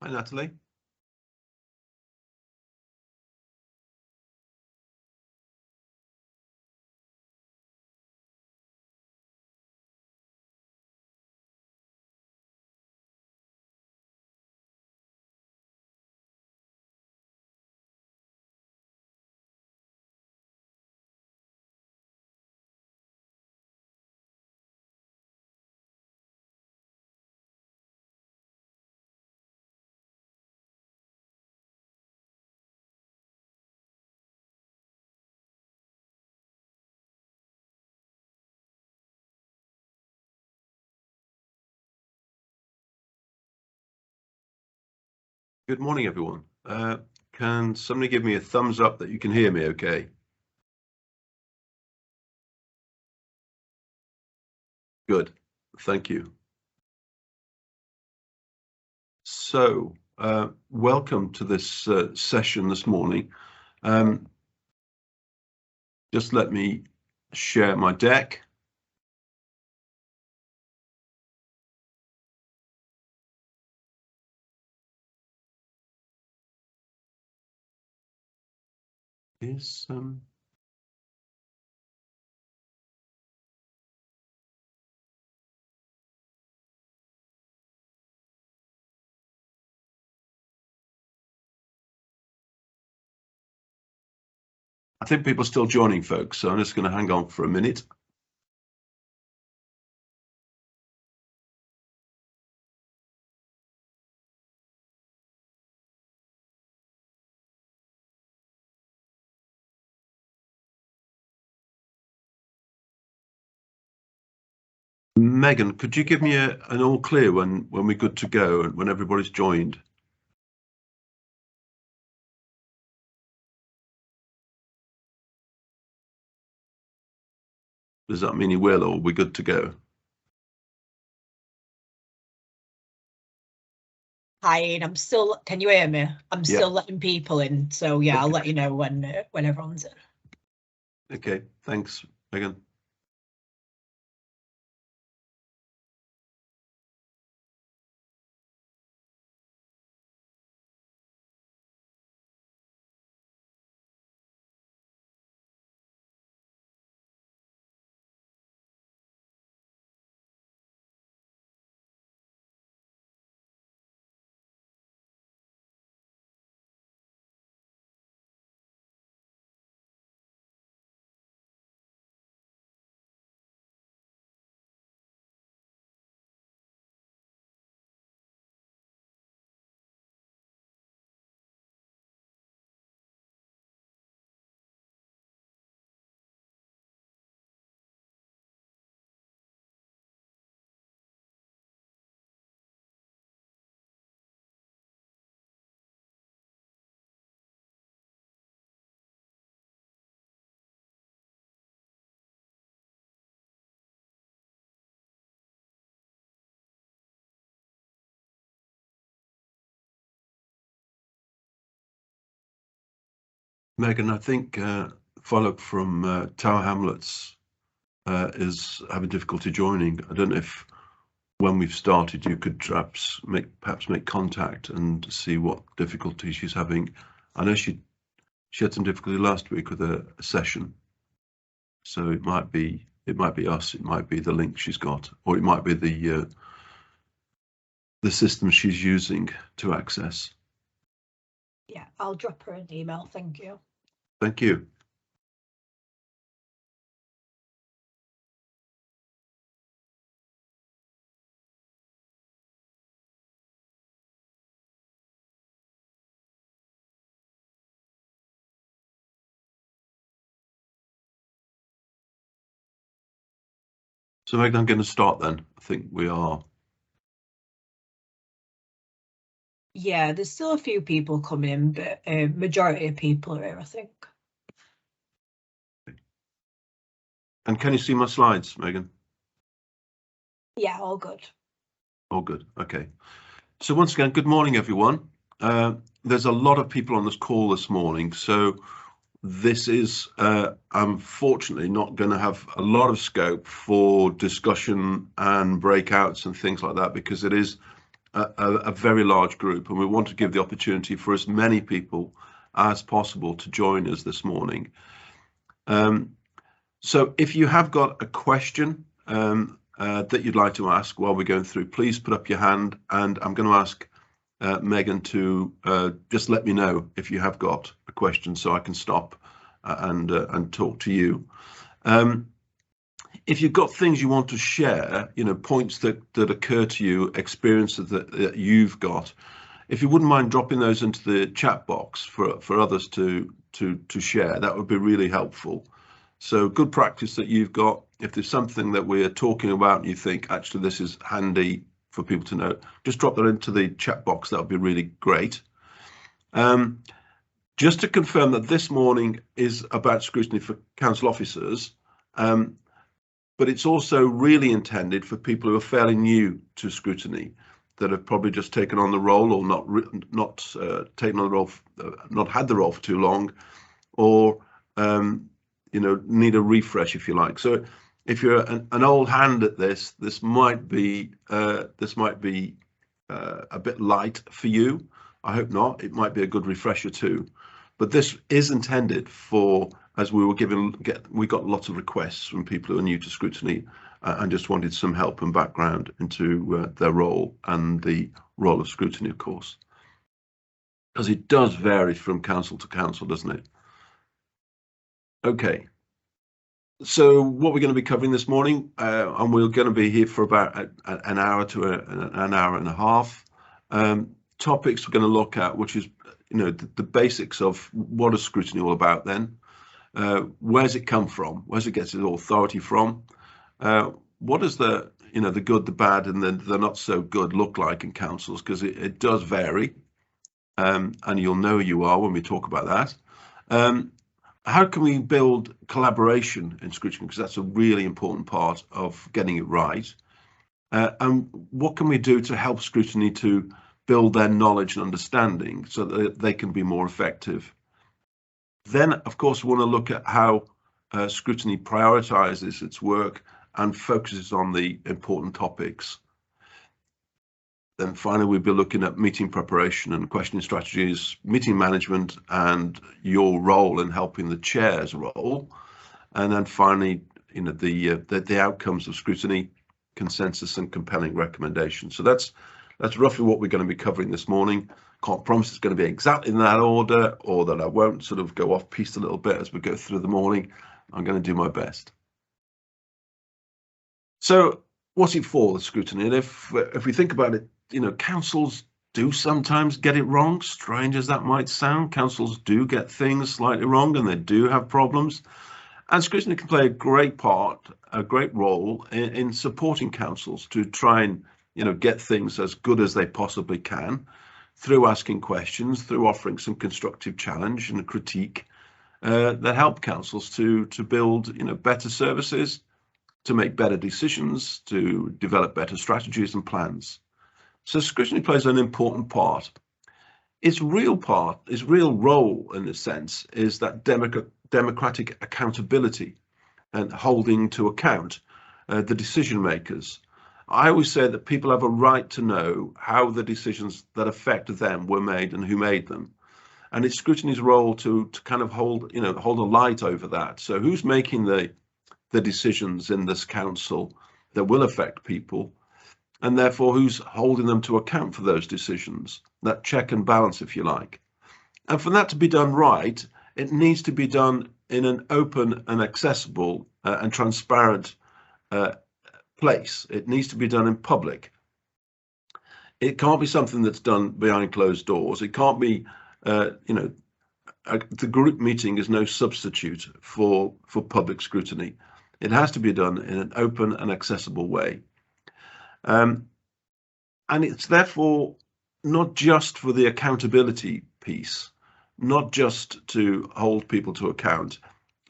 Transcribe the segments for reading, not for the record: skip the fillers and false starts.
Hi, Natalie. Good morning, everyone. Can somebody give me a thumbs up that you can hear me okay? Good, thank you. So, welcome to this session this morning. Just let me share my deck. I think people are still joining, folks, so I'm just going to hang on for a minute. Megan, could you give me an all clear when we're good to go and when everybody's joined? Does that mean you will, or we're good to go? Hi, Ian. I'm still. Can you hear me? I'm still letting people in, so yeah, okay. I'll let you know when everyone's in. Okay, thanks, Megan. Megan, I think follow-up from Tower Hamlets is having difficulty joining. I don't know if when we've started you could perhaps make contact and see what difficulty she's having. I know she had some difficulty last week with a session, so it might be us, it might be the link she's got, or it might be the system she's using to access. Yeah, I'll drop her an email. Thank you. Thank you. So Megan, I'm going to start then. I think we are. Yeah, there's still a few people coming in, but majority of people are here, I think. And can you see my slides, Megan? Yeah, all good. All good. Okay. So once again, good morning, everyone. There's a lot of people on this call this morning, so this is unfortunately not going to have a lot of scope for discussion and breakouts and things like that, because it is a very large group, and we want to give the opportunity for as many people as possible to join us this morning. So if you have got a question that you'd like to ask while we're going through, please put up your hand, and I'm going to ask Megan to just let me know if you have got a question so I can stop and talk to you. If you've got things you want to share, points that occur to you, experiences that you've got, if you wouldn't mind dropping those into the chat box for others to share, that would be really helpful. So good practice that you've got. If there's something that we're talking about and you think actually this is handy for people to know, just drop that into the chat box. That would be really great. Just to confirm that this morning is about scrutiny for council officers, but it's also really intended for people who are fairly new to scrutiny, that have probably just taken on the role, or not taken on the role, not had the role for too long, or need a refresh, if you like. So if you're an old hand at this, this might be a bit light for you. I hope not. It might be a good refresher too. But this is intended for, as we got lots of requests from people who are new to scrutiny and just wanted some help and background into their role and the role of scrutiny, of course, because it does vary from council to council, doesn't it? Okay. So what we're going to be covering this morning, and we're going to be here for about an hour to an hour and a half. Topics we're going to look at, which is the basics of what is scrutiny all about. Then, where's it come from? Where's it get its authority from? What does the the good, the bad, and the not so good look like in councils? Because it does vary, and you'll know who you are when we talk about that. How can we build collaboration in scrutiny? Because that's a really important part of getting it right. And what can we do to help scrutiny to build their knowledge and understanding so that they can be more effective? Then, of course, we want to look at how scrutiny prioritizes its work and focuses on the important topics. Then finally, we'll be looking at meeting preparation and questioning strategies, meeting management, and your role in helping the chair's role. And then finally, the outcomes of scrutiny, consensus, and compelling recommendations. So that's roughly what we're going to be covering this morning. Can't promise it's going to be exactly in that order, or that I won't sort of go off piste a little bit as we go through the morning. I'm going to do my best. So what's it for, the scrutiny? And if we think about it, councils do sometimes get it wrong, strange as that might sound. Councils do get things slightly wrong, and they do have problems. And scrutiny can play a great role in supporting councils to try and get things as good as they possibly can, through asking questions, through offering some constructive challenge and critique that help councils to build better services, to make better decisions, to develop better strategies and plans. So scrutiny plays an important part. Its real role, in a sense, is that democratic accountability and holding to account the decision makers. I always say that people have a right to know how the decisions that affect them were made and who made them. And it's scrutiny's role to kind of hold a light over that. So who's making the decisions in this council that will affect people, and therefore who's holding them to account for those decisions, that check and balance, if you like. And for that to be done right, it needs to be done in an open and accessible and transparent place. It needs to be done in public. It can't be something that's done behind closed doors. It can't be, the group meeting is no substitute for public scrutiny. It has to be done in an open and accessible way. And it's therefore not just for the accountability piece, not just to hold people to account,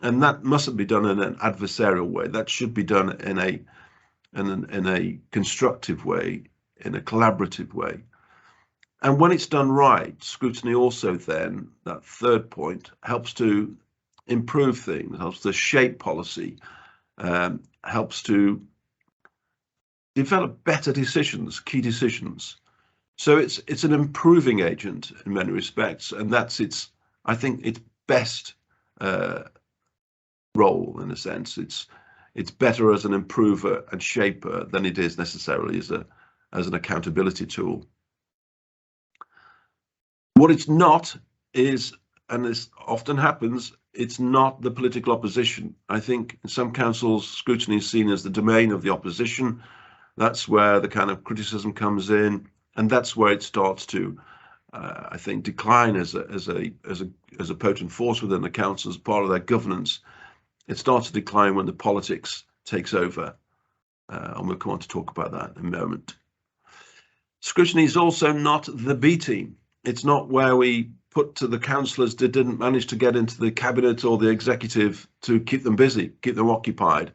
and that mustn't be done in an adversarial way. That should be done in a constructive way, in a collaborative way. And when it's done right, scrutiny also then, that third point, helps to improve things, helps to shape policy, helps to develop better decisions, key decisions. So it's an improving agent in many respects, and that's I think its best role in a sense. It's better as an improver and shaper than it is necessarily as an accountability tool. What it's not is, and this often happens, it's not the political opposition. I think in some councils, scrutiny is seen as the domain of the opposition. That's where the kind of criticism comes in, and that's where it starts to, I think, decline as a potent force within the council as part of their governance. It starts to decline when the politics takes over, and we'll come on to talk about that in a moment. Scrutiny is also not the B team. It's not where we put to the councillors that didn't manage to get into the cabinet or the executive to keep them busy, keep them occupied.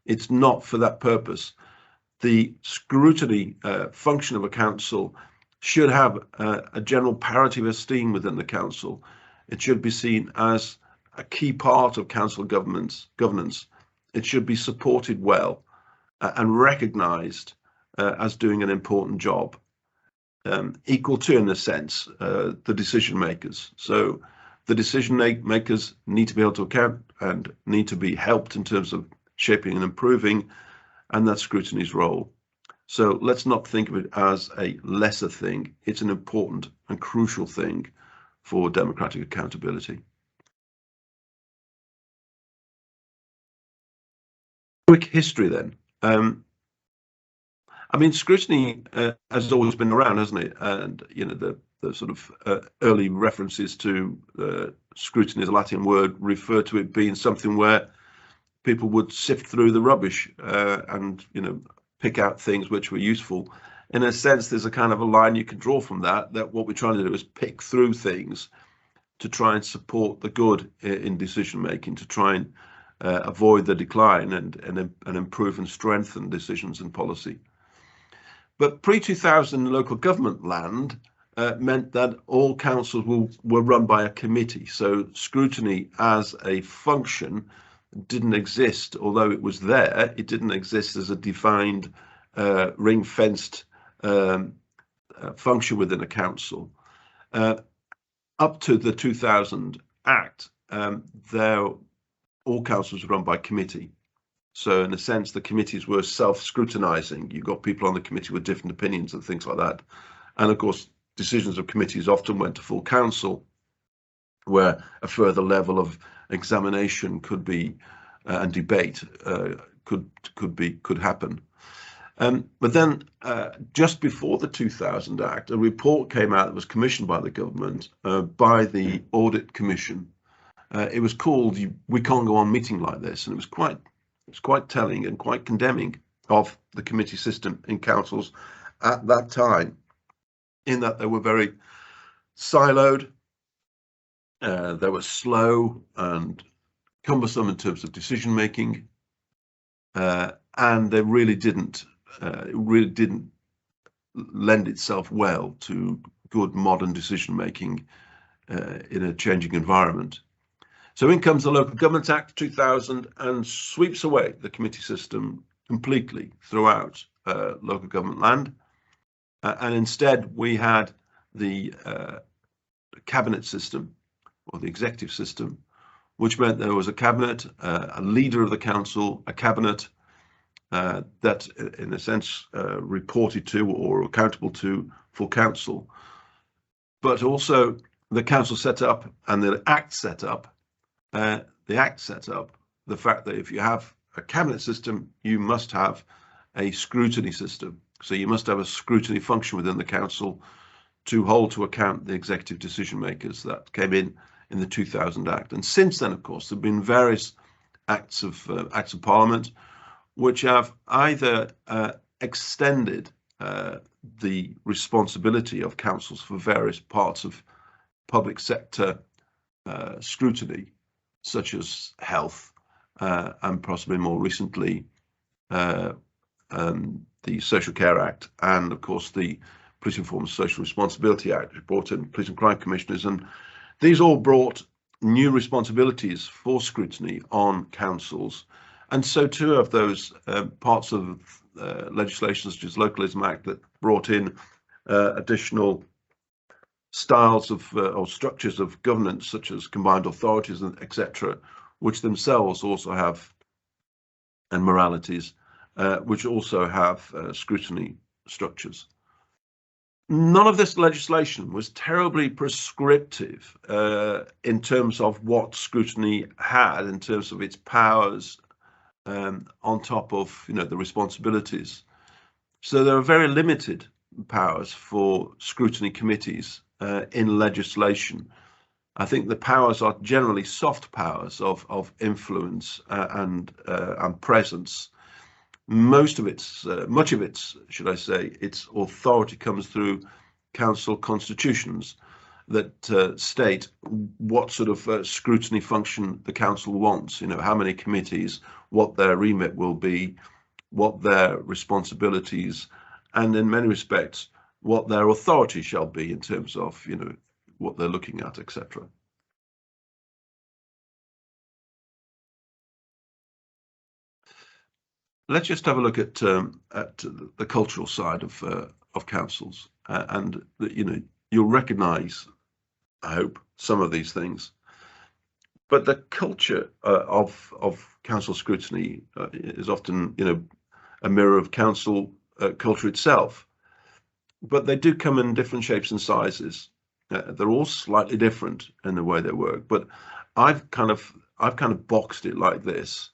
It's not for that purpose. The scrutiny function of a council should have a general parity of esteem within the council. It should be seen as a key part of council governance. It should be supported well and recognised as doing an important job. Equal to, in a sense, the decision makers. So the decision makers need to be able to account and need to be helped in terms of shaping and improving, and that's scrutiny's role. So let's not think of it as a lesser thing. It's an important and crucial thing for democratic accountability. Quick history then. I mean, scrutiny has always been around, hasn't it? And you know, the sort of early references to scrutiny as a Latin word refer to it being something where people would sift through the rubbish and, you know, pick out things which were useful. In a sense, there's a kind of a line you can draw from that what we're trying to do is pick through things to try and support the good in decision making, to try and avoid the decline and improve and strengthen decisions and policy. But pre-2000 local government land meant that all councils were run by a committee. So scrutiny as a function didn't exist, although it was there. It didn't exist as a defined, ring-fenced function within a council. Up to the 2000 Act, all councils were run by committee. So in a sense, the committees were self-scrutinizing. You've got people on the committee with different opinions and things like that. And of course, decisions of committees often went to full council, where a further level of examination could be and debate could happen. But then just before the 2000 Act, a report came out that was commissioned by the government by the Audit Commission. It was called "We Can't Go On Meeting Like This," and it was quite telling and quite condemning of the committee system in councils at that time, in that they were very siloed, they were slow and cumbersome in terms of decision making, and they really didn't lend itself well to good modern decision making in a changing environment. So in comes the Local Government Act 2000 and sweeps away the committee system completely throughout local government land. And instead we had the cabinet system, or the executive system, which meant there was a cabinet, a leader of the council, a cabinet that in a sense reported to or accountable to full council, but also the council set up and the Act set up. The fact that if you have a cabinet system, you must have a scrutiny system. So you must have a scrutiny function within the council to hold to account the executive decision makers. That came in the 2000 Act. And since then, of course, there have been various acts of Parliament which have either extended the responsibility of councils for various parts of public sector scrutiny, such as health, and possibly more recently the Social Care Act, and of course the Police Reform and Social Responsibility Act, which brought in police and crime commissioners, and these all brought new responsibilities for scrutiny on councils. And so too of those parts of legislation such as Localism Act that brought in additional styles of or structures of governance, such as combined authorities and etc., which themselves also have, and moralities, which also have scrutiny structures. None of this legislation was terribly prescriptive in terms of what scrutiny had, in terms of its powers, on top of the responsibilities. So there are very limited powers for scrutiny committees in legislation. I think the powers are generally soft powers of influence and presence. Much of its, should I say, its authority comes through council constitutions that state what sort of scrutiny function the council wants. How many committees, what their remit will be, what their responsibilities, and in many respects, what their authority shall be in terms of, what they're looking at, etc. Let's just have a look at the cultural side of councils, and you'll recognise, I hope, some of these things. But the culture of council scrutiny is often, a mirror of council culture itself. But they do come in different shapes and sizes. They're all slightly different in the way they work. But I've kind of boxed it like this,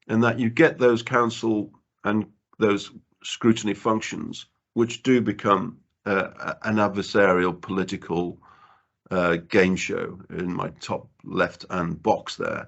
in that you get those council and those scrutiny functions, which do become an adversarial political game show in my top left-hand box there.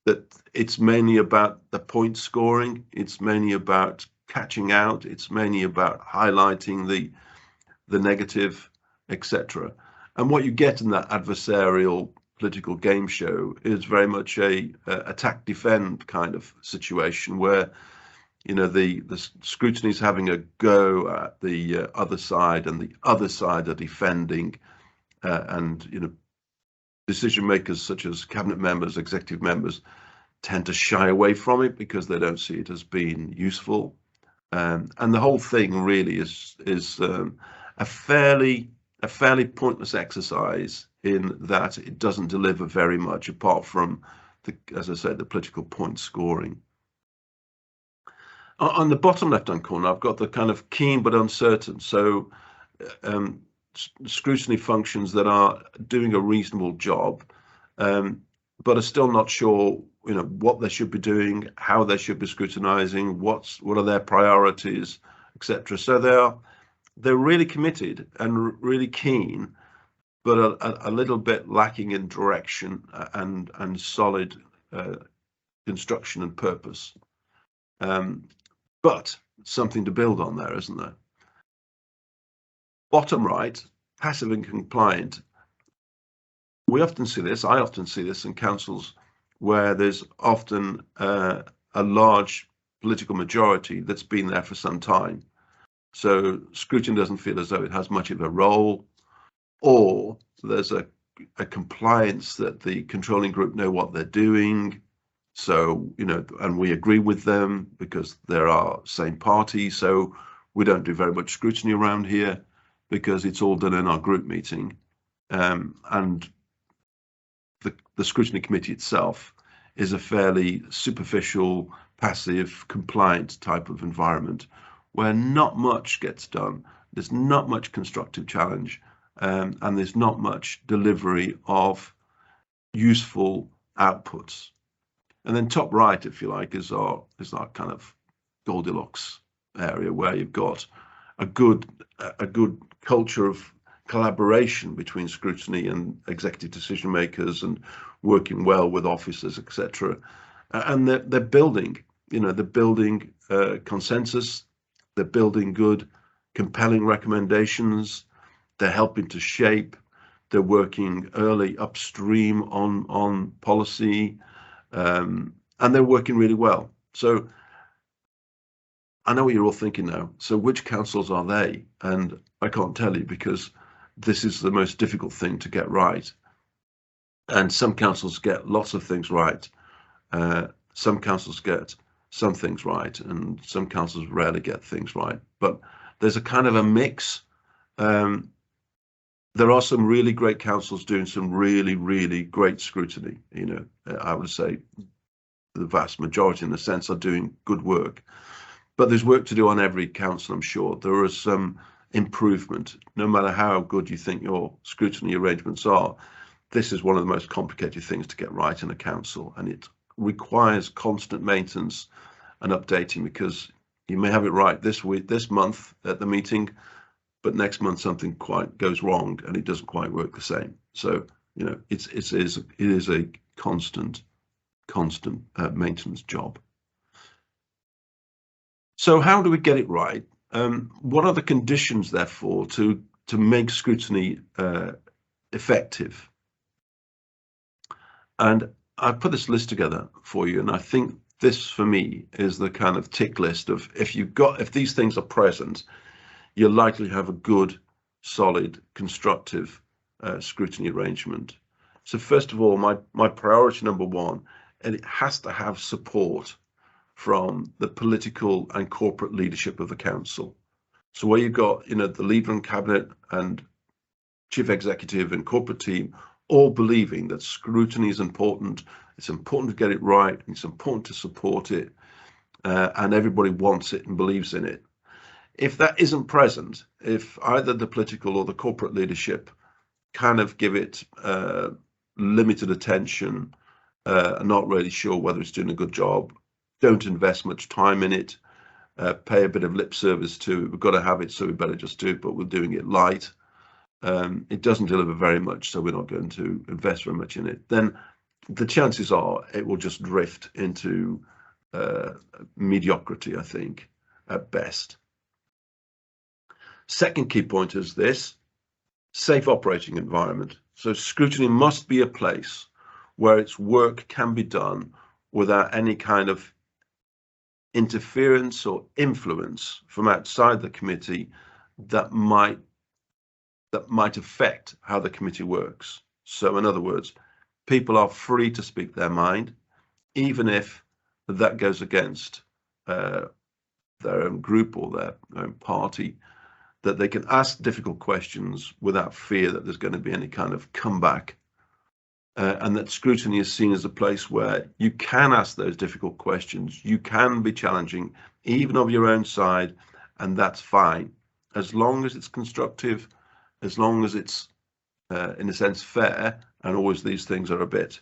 That it's mainly about the point scoring, it's mainly about catching out, it's mainly about highlighting the negative, etc. And what you get in that adversarial political game show is very much a attack defend kind of situation, where the scrutiny is having a go at the other side, and the other side are defending, and decision makers such as cabinet members, executive members, tend to shy away from it because they don't see it as being useful, and the whole thing really is a fairly pointless exercise, in that it doesn't deliver very much apart from as I said, the political point scoring. On the bottom left-hand corner, I've got the kind of keen but uncertain. So scrutiny functions that are doing a reasonable job, but are still not sure, what they should be doing, how they should be scrutinizing, what are their priorities, etc. So they're really committed and really keen, but a little bit lacking in direction and solid construction and purpose. But something to build on there, isn't there? Bottom right, passive and compliant. We often see this, I often see this in councils where there's often a large political majority that's been there for some time. So scrutiny doesn't feel as though it has much of a role, or there's a compliance that the controlling group know what they're doing. So, and we agree with them because they're our same party. So we don't do very much scrutiny around here because it's all done in our group meeting. And the scrutiny committee itself is a fairly superficial, passive, compliant type of environment where not much gets done. There's not much constructive challenge, and there's not much delivery of useful outputs. And then top right, if you like, is our kind of Goldilocks area, where you've got a good culture of collaboration between scrutiny and executive decision makers, and working well with officers, etc. And they're building, they're building consensus. They're building good, compelling recommendations. They're helping to shape. They're working early upstream on policy, and they're working really well. So I know what you're all thinking now. So which councils are they? And I can't tell you, because this is the most difficult thing to get right. And some councils get lots of things right. Some councils get some things right, and some councils rarely get things right. But there's a kind of a mix. There are some really great councils doing some really, really great scrutiny. You know, I would say the vast majority, in a sense, are doing good work. But there's work to do on every council, I'm sure. There is some improvement. No matter how good you think your scrutiny arrangements are, this is one of the most complicated things to get right in a council, and it requires constant maintenance and updating, because you may have it right this week, this month at the meeting, but next month something quite goes wrong and it doesn't quite work the same. So, you know, it is a constant maintenance job. So how do we get it right? What are the conditions, therefore, to make scrutiny effective? And I put this list together for you, and I think this, for me, is the kind of tick list of if these things are present, you're likely to have a good, solid, constructive scrutiny arrangement. So first of all, my priority number one, and it has to have support from the political and corporate leadership of the council. So where you've got, you know, the leader and cabinet and chief executive and corporate team all believing that scrutiny is important, it's important to get it right, it's important to support it, and everybody wants it and believes in it. If that isn't present, if either the political or the corporate leadership kind of give it limited attention, not really sure whether it's doing a good job, don't invest much time in it, pay a bit of lip service to it, we've got to have it, so we better just do it, but we're doing it light. It doesn't deliver very much, so we're not going to invest very much in it. Then the chances are it will just drift into mediocrity, I think, at best. Second key point is this: safe operating environment. So scrutiny must be a place where its work can be done without any kind of interference or influence from outside the committee that might affect how the committee works. So in other words, people are free to speak their mind, even if that goes against their own group or their own party, that they can ask difficult questions without fear that there's going to be any kind of comeback, and that scrutiny is seen as a place where you can ask those difficult questions, you can be challenging, even of your own side, and that's fine, as long as it's constructive, as long as it's, in a sense, fair. And always these things are a bit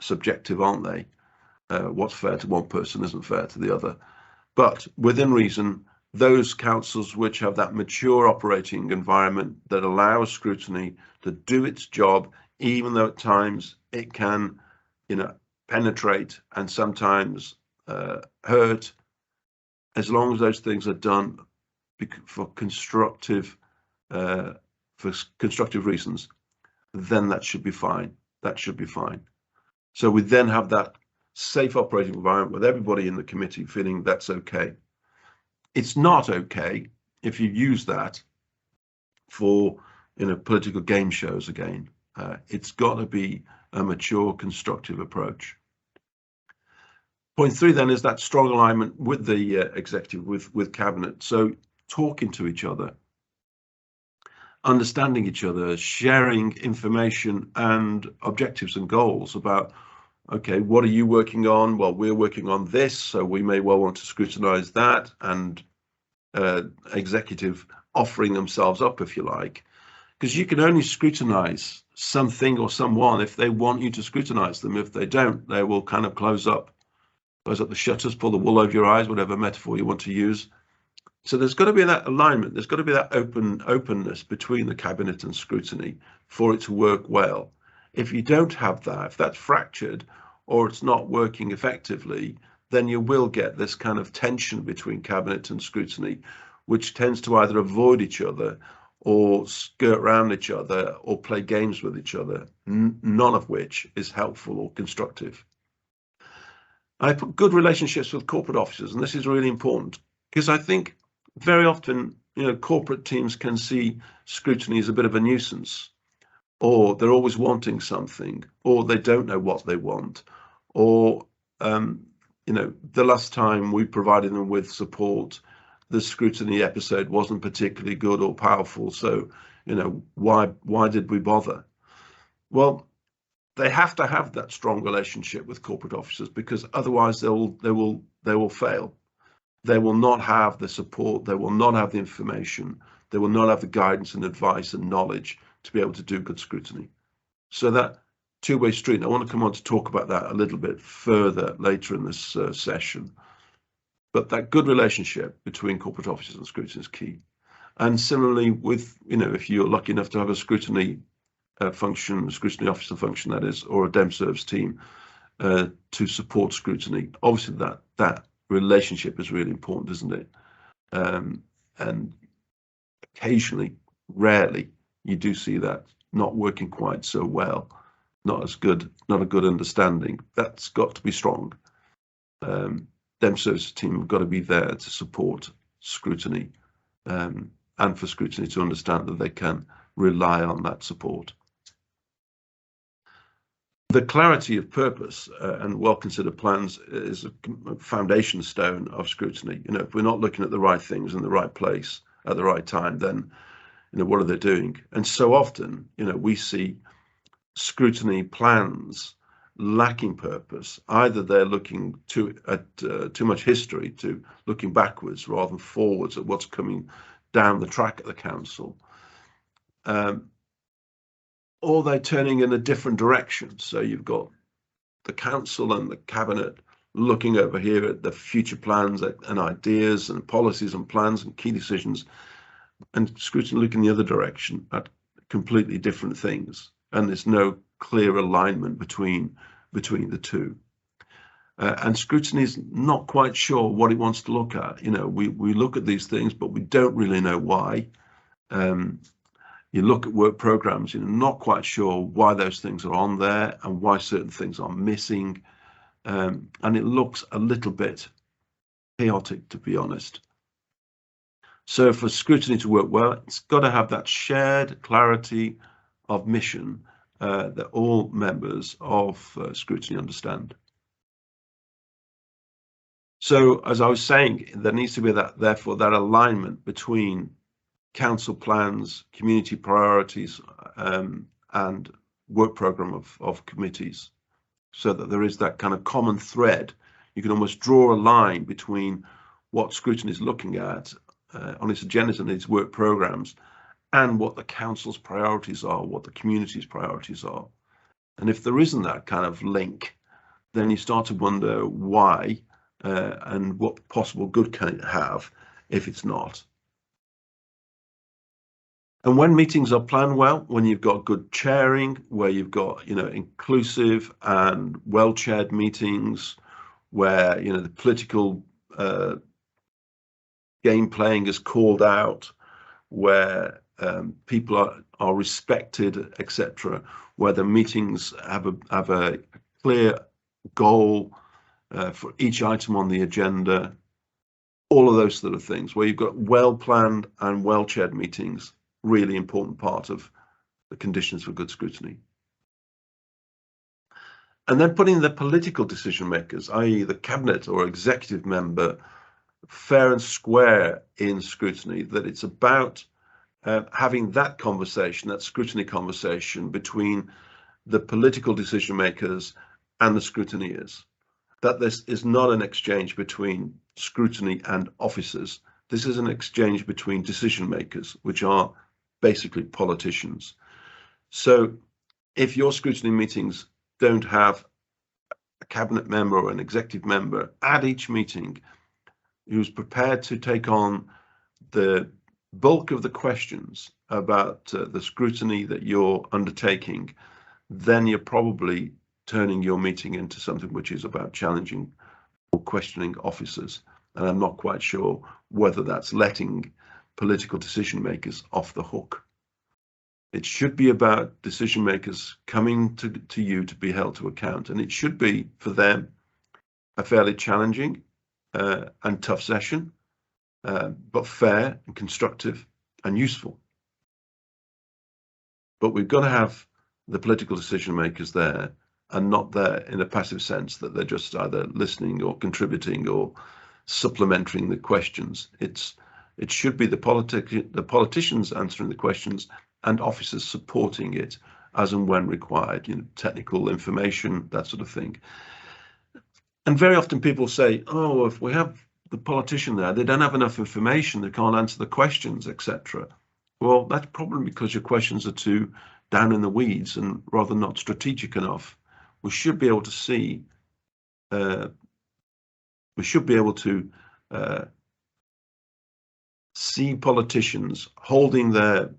subjective, aren't they? What's fair to one person isn't fair to the other. But within reason, those councils which have that mature operating environment that allows scrutiny to do its job, even though at times it can, you know, penetrate and sometimes hurt, as long as those things are done for constructive reasons, then that should be fine. That should be fine. So we then have that safe operating environment with everybody in the committee feeling that's okay. It's not okay if you use that for, you know, political game shows again. It's got to be a mature, constructive approach. Point three then is that strong alignment with the executive, with cabinet. So talking to each other, understanding each other, sharing information and objectives and goals about, okay, what are you working on? Well, we're working on this, so we may well want to scrutinize that, and executive offering themselves up, if you like, because you can only scrutinize something or someone if they want you to scrutinize them. If they don't, they will kind of close up the shutters, pull the wool over your eyes, whatever metaphor you want to use. So there's got to be that alignment, there's got to be that openness between the cabinet and scrutiny for it to work well. If you don't have that, if that's fractured or it's not working effectively, then you will get this kind of tension between cabinet and scrutiny, which tends to either avoid each other or skirt around each other or play games with each other, none of which is helpful or constructive. I put good relationships with corporate officers, and this is really important, because I think very often, you know, corporate teams can see scrutiny as a bit of a nuisance, or they're always wanting something, or they don't know what they want, or you know, the last time we provided them with support, the scrutiny episode wasn't particularly good or powerful, so why did we bother? Well, they have to have that strong relationship with corporate officers, because otherwise they will fail. They will not have the support, they will not have the information, they will not have the guidance and advice and knowledge to be able to do good scrutiny. So that two-way street, I want to come on to talk about that a little bit further later in this session. But that good relationship between corporate officers and scrutiny is key. And similarly with, if you're lucky enough to have a scrutiny function, scrutiny officer function, that is, or a dem service team to support scrutiny, obviously that relationship is really important, isn't it? And occasionally, rarely, you do see that not working quite so well, not a good understanding. That's got to be strong. Dem service team have got to be there to support scrutiny, and for scrutiny to understand that they can rely on that support. The clarity of purpose and well-considered plans is a foundation stone of scrutiny. If we're not looking at the right things in the right place at the right time, then what are they doing? And so often, we see scrutiny plans lacking purpose. Either they're looking at too much history, to looking backwards rather than forwards at what's coming down the track at the council, or they're turning in a different direction. So you've got the council and the cabinet looking over here at the future plans and ideas and policies and plans and key decisions, and scrutiny looking the other direction at completely different things. And there's no clear alignment between the two. And scrutiny is not quite sure what it wants to look at. We look at these things, but we don't really know why. You look at work programs, not quite sure why those things are on there and why certain things are missing. And it looks a little bit chaotic, to be honest. So for scrutiny to work well, it's got to have that shared clarity of mission that all members of scrutiny understand. So as I was saying, there needs to be therefore that alignment between council plans, community priorities, and work program of committees, so that there is that kind of common thread. You can almost draw a line between what scrutiny is looking at on its agendas and its work programs, and what the council's priorities are, what the community's priorities are. And if there isn't that kind of link, then you start to wonder why and what possible good can it have if it's not. And when meetings are planned well, when you've got good chairing, where you've got inclusive and well-chaired meetings, where the political game playing is called out, where people are respected, etc., where the meetings have a clear goal for each item on the agenda, all of those sort of things, where you've got well-planned and well-chaired meetings, really important part of the conditions for good scrutiny. And then putting the political decision makers, i.e. the cabinet or executive member, fair and square in scrutiny, that it's about having that conversation, that scrutiny conversation between the political decision makers and the scrutineers. That this is not an exchange between scrutiny and officers. This is an exchange between decision makers, which are basically politicians. So if your scrutiny meetings don't have a cabinet member or an executive member at each meeting who's prepared to take on the bulk of the questions about the scrutiny that you're undertaking, then you're probably turning your meeting into something which is about challenging or questioning officers. And I'm not quite sure whether that's letting political decision makers off the hook. It should be about decision makers coming to you to be held to account, and it should be for them a fairly challenging and tough session, but fair and constructive and useful. But we've got to have the political decision makers there, and not there in a passive sense that they're just either listening or contributing or supplementing the questions. It should be the politicians answering the questions and officers supporting it as and when required, technical information, that sort of thing. And very often people say, oh, if we have the politician there, they don't have enough information, they can't answer the questions, etc. Well, that's probably because your questions are too down in the weeds and rather not strategic enough. We should be able to see, see politicians holding their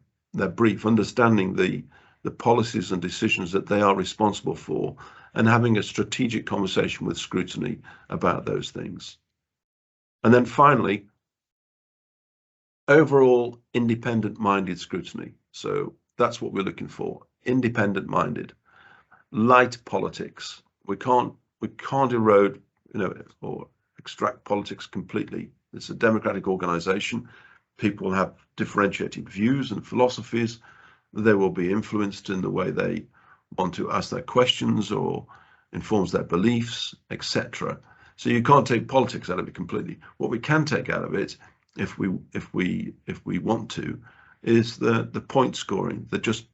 brief, understanding the policies and decisions that they are responsible for, and having a strategic conversation with Scrutiny about those things. And then finally, overall independent-minded scrutiny. So that's what we're looking for, independent-minded, light politics. We can't erode, or extract politics completely. It's a democratic organization. People have differentiated views and philosophies. They will be influenced in the way they want to ask their questions or informs their beliefs, etc. So you can't take politics out of it completely. What we can take out of it, if we want to, is the point scoring, the just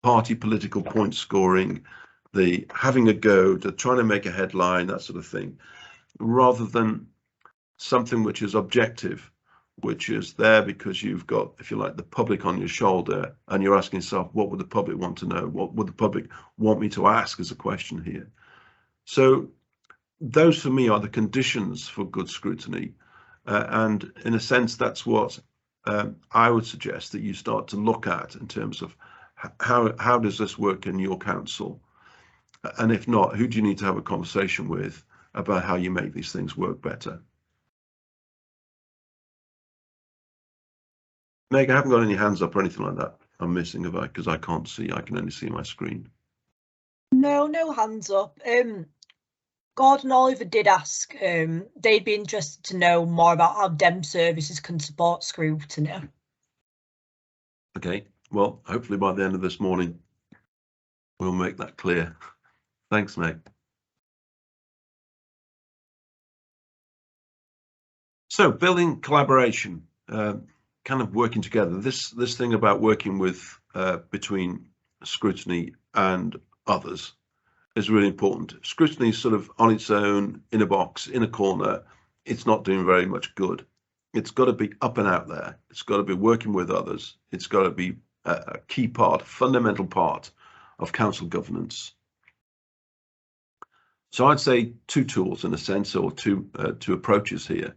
party political point scoring, the having a go, the trying to make a headline, that sort of thing, rather than something which is objective, which is there because you've got, if you like, the public on your shoulder, and you're asking yourself, what would the public want to know? What would the public want me to ask as a question here? So those for me are the conditions for good scrutiny. And in a sense, that's what I would suggest that you start to look at in terms of how does this work in your council? And if not, who do you need to have a conversation with about how you make these things work better? Meg, I haven't got any hands up or anything like that. I'm missing, have I? Because I can't see. I can only see my screen. No hands up. Gordon Oliver did ask. They'd be interested to know more about how DEM services can support scrutiny. Okay. Well, hopefully by the end of this morning, we'll make that clear. Thanks, Meg. So, building collaboration. Kind of working together. This thing about working with between Scrutiny and others is really important. Scrutiny is sort of on its own, in a box, in a corner. It's not doing very much good. It's got to be up and out there. It's got to be working with others. It's got to be a key part, fundamental part of council governance. So I'd say two tools in a sense, or two approaches here.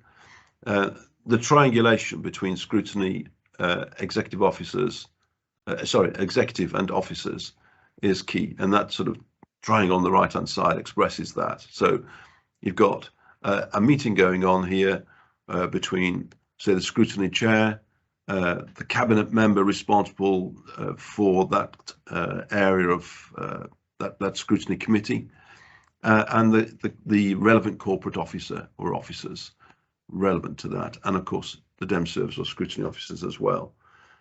The triangulation between Scrutiny, executive and officers is key, and that sort of triangle on the right hand side expresses that. So you've got a meeting going on here between, say, the Scrutiny chair, the cabinet member responsible for that area of that Scrutiny committee, and the relevant corporate officer or officers relevant to that, and of course the DEM service or Scrutiny officers as well.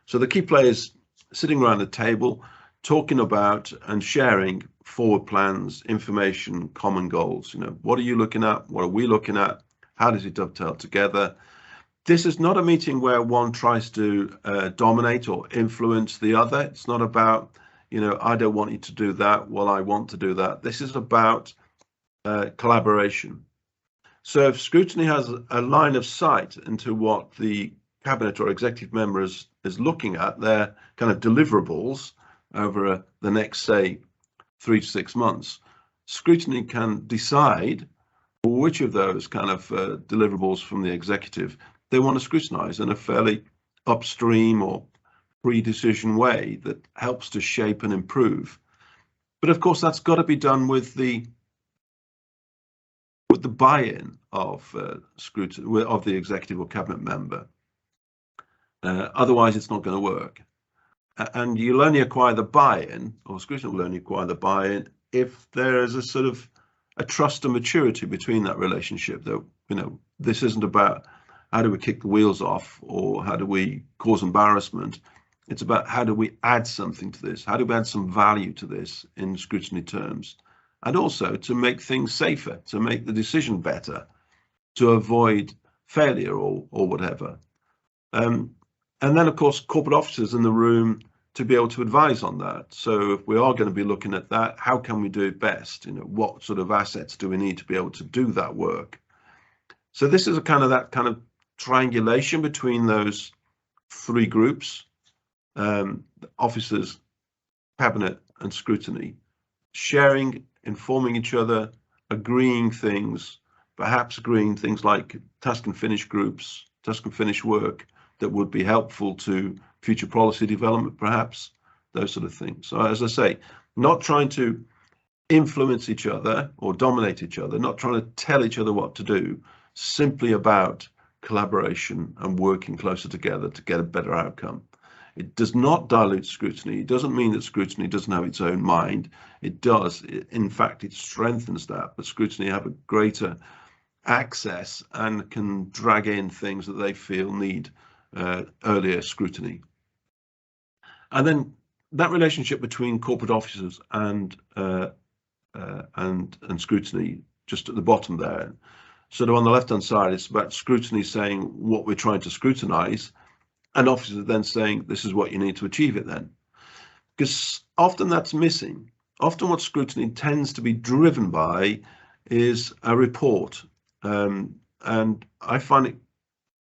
So the key players sitting around the table, talking about and sharing forward plans, information, common goals. What are you looking at? What are we looking at? How does it dovetail together? This is not a meeting where one tries to dominate or influence the other. It's not about, I don't want you to do that, well, I want to do that. This is about collaboration. So if Scrutiny has a line of sight into what the cabinet or executive member is looking at, their kind of deliverables over the next, say, 3 to 6 months, Scrutiny can decide which of those kind of deliverables from the executive they want to scrutinize in a fairly upstream or pre-decision way that helps to shape and improve. But of course, that's got to be done with the buy-in of Scrutiny, of the executive or cabinet member. Otherwise, it's not going to work. And you'll only acquire the buy-in, or Scrutiny will only acquire the buy-in, if there is a sort of a trust and maturity between that relationship. That this isn't about how do we kick the wheels off or how do we cause embarrassment. It's about how do we add something to this? How do we add some value to this in Scrutiny terms? And also to make things safer, to make the decision better, to avoid failure or whatever. And then, of course, corporate officers in the room to be able to advise on that. So if we are going to be looking at that, how can we do it best? You know, what sort of assets do we need to be able to do that work? So this is that kind of triangulation between those three groups, officers, cabinet, and scrutiny, sharing, informing each other, agreeing things, perhaps agreeing things like task and finish groups, task and finish work that would be helpful to future policy development, perhaps, those sort of things. So as I say, not trying to influence each other or dominate each other, not trying to tell each other what to do, simply about collaboration and working closer together to get a better outcome. It does not dilute scrutiny. It doesn't mean that scrutiny doesn't have its own mind. It does. In fact, it strengthens that, but scrutiny have a greater access and can drag in things that they feel need earlier scrutiny. And then that relationship between corporate officers and scrutiny, just at the bottom there. Sort of on the left-hand side, it's about scrutiny saying what we're trying to scrutinize, and officers then saying this is what you need to achieve it then. Because often that's missing. Often what scrutiny tends to be driven by is a report. And I find it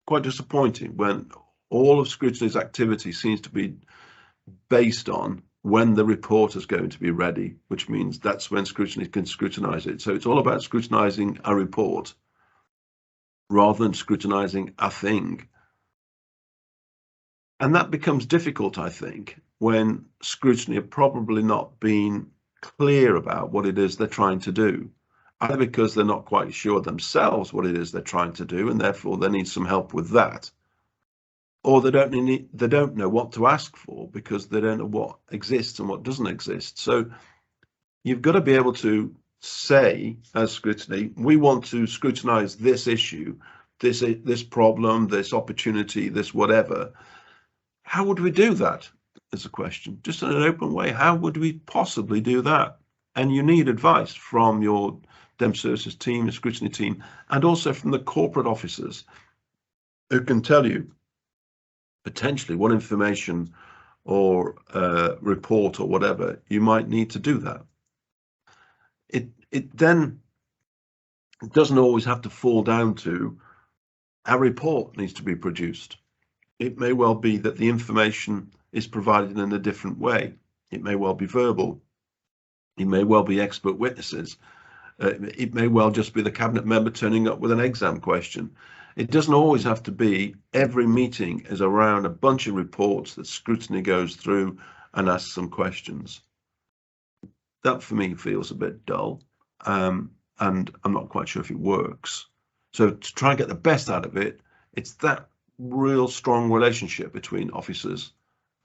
quite disappointing when all of scrutiny's activity seems to be based on when the report is going to be ready, which means that's when scrutiny can scrutinize it. So it's all about scrutinizing a report rather than scrutinizing a thing. And that becomes difficult, I think, when scrutiny have probably not been clear about what it is they're trying to do, either because they're not quite sure themselves what it is they're trying to do, and therefore they need some help with that, or they don't know what to ask for because they don't know what exists and what doesn't exist. So you've got to be able to say, as scrutiny, we want to scrutinize this issue, this problem, this opportunity, this whatever. How would we do that? Is a question, just in an open way. How would we possibly do that? And you need advice from your Dem Services team, the scrutiny team, and also from the corporate officers who can tell you potentially what information or report or whatever you might need to do that. It then doesn't always have to fall down to a report needs to be produced. It may well be that the information is provided in a different way. It may well be verbal. It may well be expert witnesses. It may well just be the cabinet member turning up with an exam question. It doesn't always have to be every meeting is around a bunch of reports that scrutiny goes through and asks some questions. That for me feels a bit dull, and I'm not quite sure if it works. So to try and get the best out of it, it's that real strong relationship between officers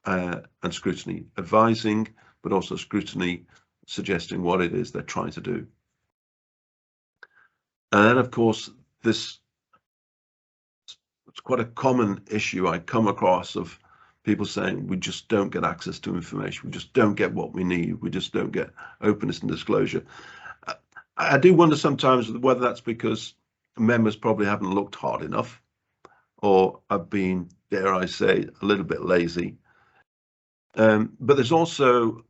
and scrutiny, advising, but also scrutiny suggesting what it is they're trying to do. And then, of course, it's quite a common issue I come across of people saying we just don't get access to information, we just don't get what we need, we just don't get openness and disclosure. I do wonder sometimes whether that's because members probably haven't looked hard enough, or have been, dare I say, a little bit lazy. But there's also,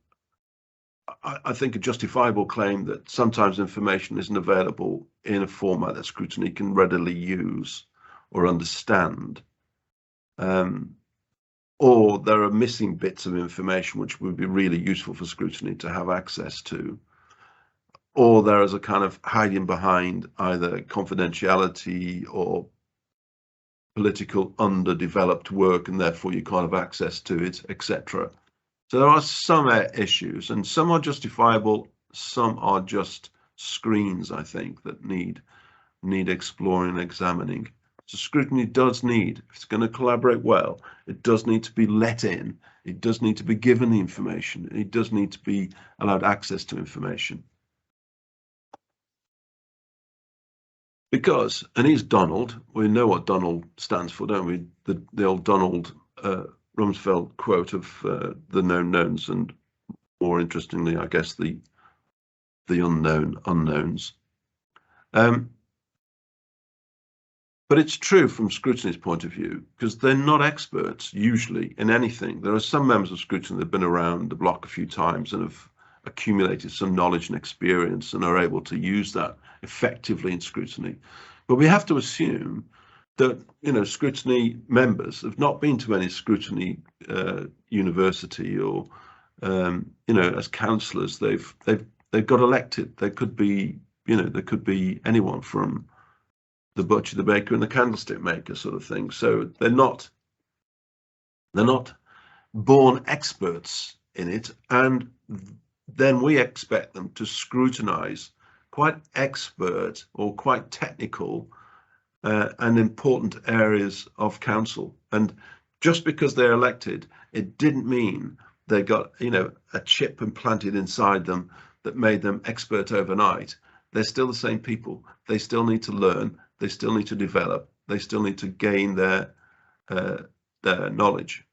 I think, a justifiable claim that sometimes information isn't available in a format that scrutiny can readily use or understand. Or there are missing bits of information which would be really useful for scrutiny to have access to. Or there is a kind of hiding behind either confidentiality or political underdeveloped work, and therefore you can't have access to it, etc. So there are some issues, and some are justifiable, some are just screens, I think, that need exploring and examining. So scrutiny does need, if it's going to collaborate well, it does need to be let in, it does need to be given the information, it does need to be allowed access to information. Because, and he's Donald, we know what Donald stands for, don't we? The old Donald Rumsfeld quote of the known knowns, and more interestingly, I guess, the unknown unknowns. But But it's true from Scrutiny's point of view, because they're not experts usually in anything. There are some members of Scrutiny that have been around the block a few times and have accumulated some knowledge and experience and are able to use that effectively in Scrutiny. But we have to assume that, you know, Scrutiny members have not been to any Scrutiny university, or you know, as councillors they've got elected. They could be, you know, there could be anyone from the butcher, the baker, and the candlestick maker sort of thing. So they're not born experts in it, and then we expect them to scrutinize quite expert or quite technical and important areas of council. And just because they're elected, it didn't mean they got, you know, a chip implanted inside them that made them expert overnight. They're still the same people. They still need to learn. They still need to develop. They still need to gain their knowledge.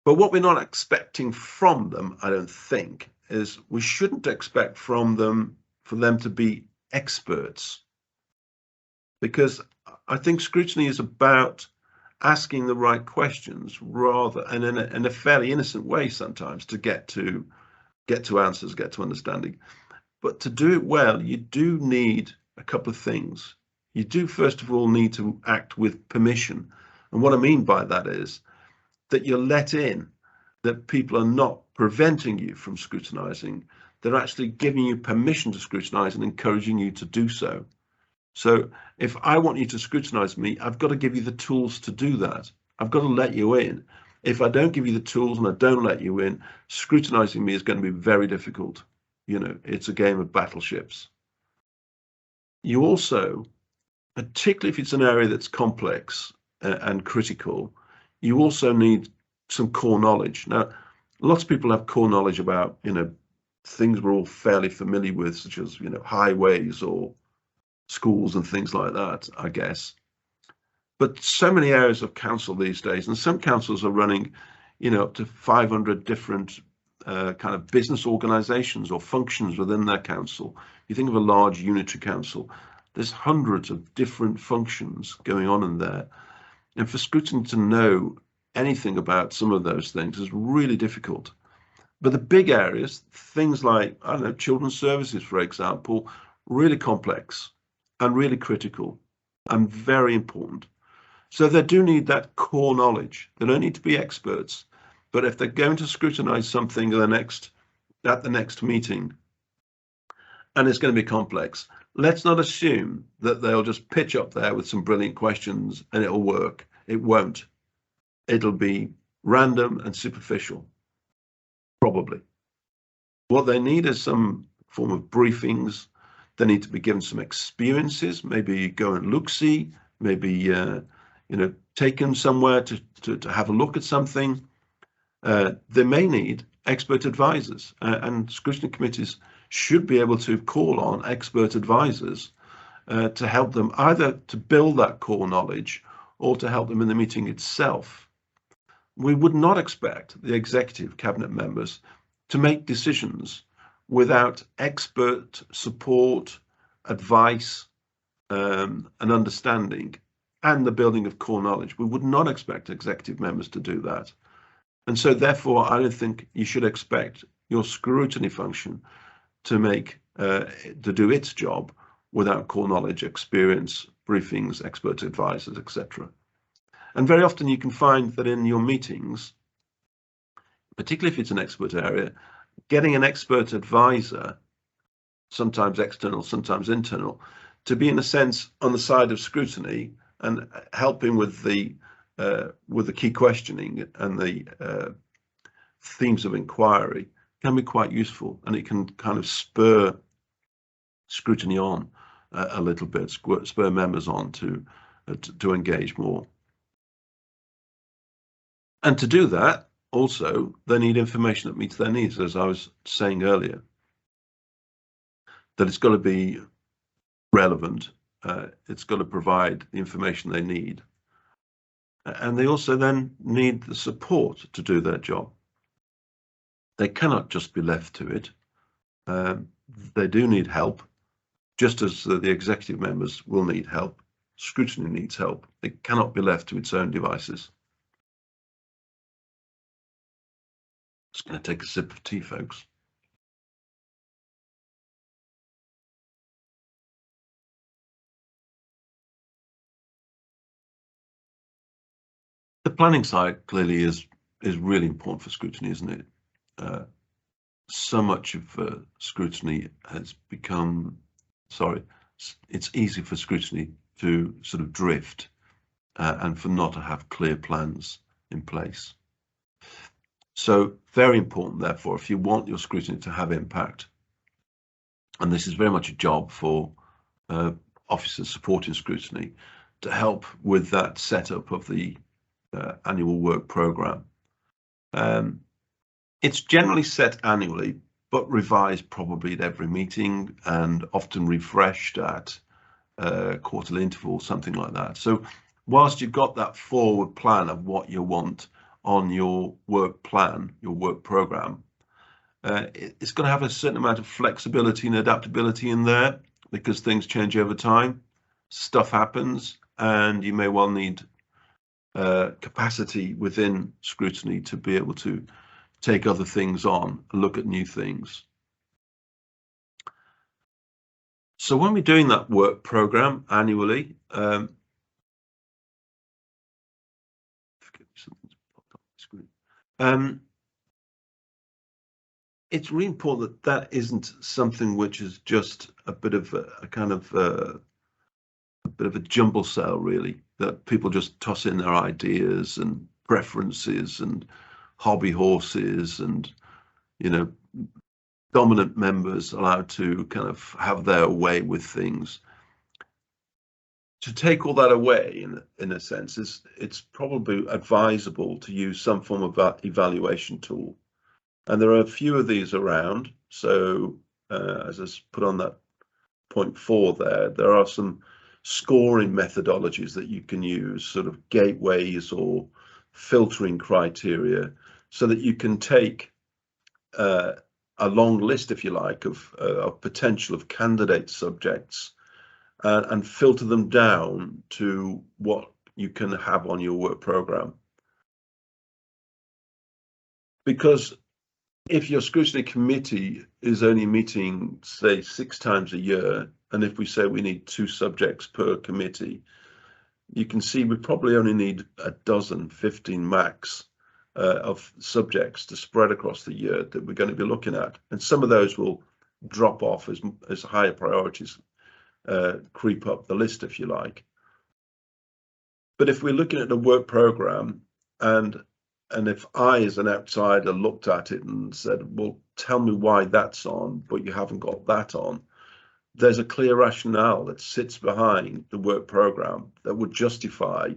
But what we're not expecting from them, I don't think, is we shouldn't expect from them for them to be experts, because I think Scrutiny is about asking the right questions, rather, and in a fairly innocent way sometimes, to get to answers, get to understanding. But to do it well, you do need a couple of things. You do, first of all, need to act with permission. And what I mean by that is that you're let in, that people are not preventing you from scrutinizing. They're actually giving you permission to scrutinize and encouraging you to do so. So if I want you to scrutinize me, I've got to give you the tools to do that. I've got to let you in. If I don't give you the tools and I don't let you in, scrutinizing me is going to be very difficult. You know, it's a game of battleships. You also, particularly if it's an area that's complex and critical, you also need some core knowledge. Now, lots of people have core knowledge about, you know, things we're all fairly familiar with, such as, you know, highways or schools and things like that, I guess. But so many areas of council these days, and some councils are running, you know, up to 500 different kind of business organizations or functions within their council. You think of a large unitary council, there's hundreds of different functions going on in there. And for Scrutiny to know anything about some of those things is really difficult. But the big areas, things like, I don't know, children's services, for example, really complex and really critical and very important. So they do need that core knowledge. They don't need to be experts, but if they're going to scrutinize something at the next meeting, and it's going to be complex, let's not assume that they'll just pitch up there with some brilliant questions and it'll work. It won't. It'll be random and superficial, probably. What they need is some form of briefings. They need to be given some experiences, maybe go and look-see, maybe you know, taken somewhere to have a look at something. They may need expert advisors, and scrutiny committees should be able to call on expert advisors to help them either to build that core knowledge or to help them in the meeting itself. We would not expect the executive cabinet members to make decisions without expert support, advice, and understanding, and the building of core knowledge. We would not expect executive members to do that. And so therefore, I don't think you should expect your scrutiny function to do its job without core knowledge, experience, briefings, expert advisors, etc. And very often you can find that in your meetings, particularly if it's an expert area, getting an expert advisor, sometimes external, sometimes internal, to be in a sense on the side of scrutiny and helping with the key questioning and the themes of inquiry can be quite useful, and it can kind of spur scrutiny on a little bit, spur members on to engage more. And to do that, also, they need information that meets their needs, as I was saying earlier, that it's got to be relevant, it's got to provide the information they need. And they also then need the support to do their job. They cannot just be left to it. They do need help, just as the executive members will need help. Scrutiny needs help. It cannot be left to its own devices. Just going to take a sip of tea, folks. The planning side clearly is really important for scrutiny, isn't it? So much of scrutiny has become, it's easy for scrutiny to sort of drift and for not to have clear plans in place. So very important, therefore, if you want your scrutiny to have impact, and this is very much a job for officers supporting scrutiny, to help with that setup of the annual work programme. It's generally set annually, but revised probably at every meeting and often refreshed at quarterly intervals, something like that. So whilst you've got that forward plan of what you want on your work plan, your work programme, it's going to have a certain amount of flexibility and adaptability in there, because things change over time, stuff happens, and you may well need capacity within scrutiny to be able to take other things on, look at new things. So when we're doing that work program annually, it's really important that isn't something which is just a bit of a kind of a bit of a jumble cell, really, that people just toss in their ideas and preferences and hobby horses and, you know, dominant members allowed to kind of have their way with things. To take all that away, in a sense, it's probably advisable to use some form of evaluation tool. And there are a few of these around. So as I put on that point 4 there are some scoring methodologies that you can use, sort of gateways or filtering criteria, so that you can take a long list, if you like, of potential of candidate subjects and filter them down to what you can have on your work program. Because if your scrutiny committee is only meeting, say, 6 times a year, and if we say we need 2 subjects per committee, you can see we probably only need a dozen, 15 max of subjects to spread across the year that we're going to be looking at. And some of those will drop off as higher priorities creep up the list, if you like. But if we're looking at a work program, and if I, as an outsider, looked at it and said, well, tell me why that's on, but you haven't got that on, there's a clear rationale that sits behind the work program that would justify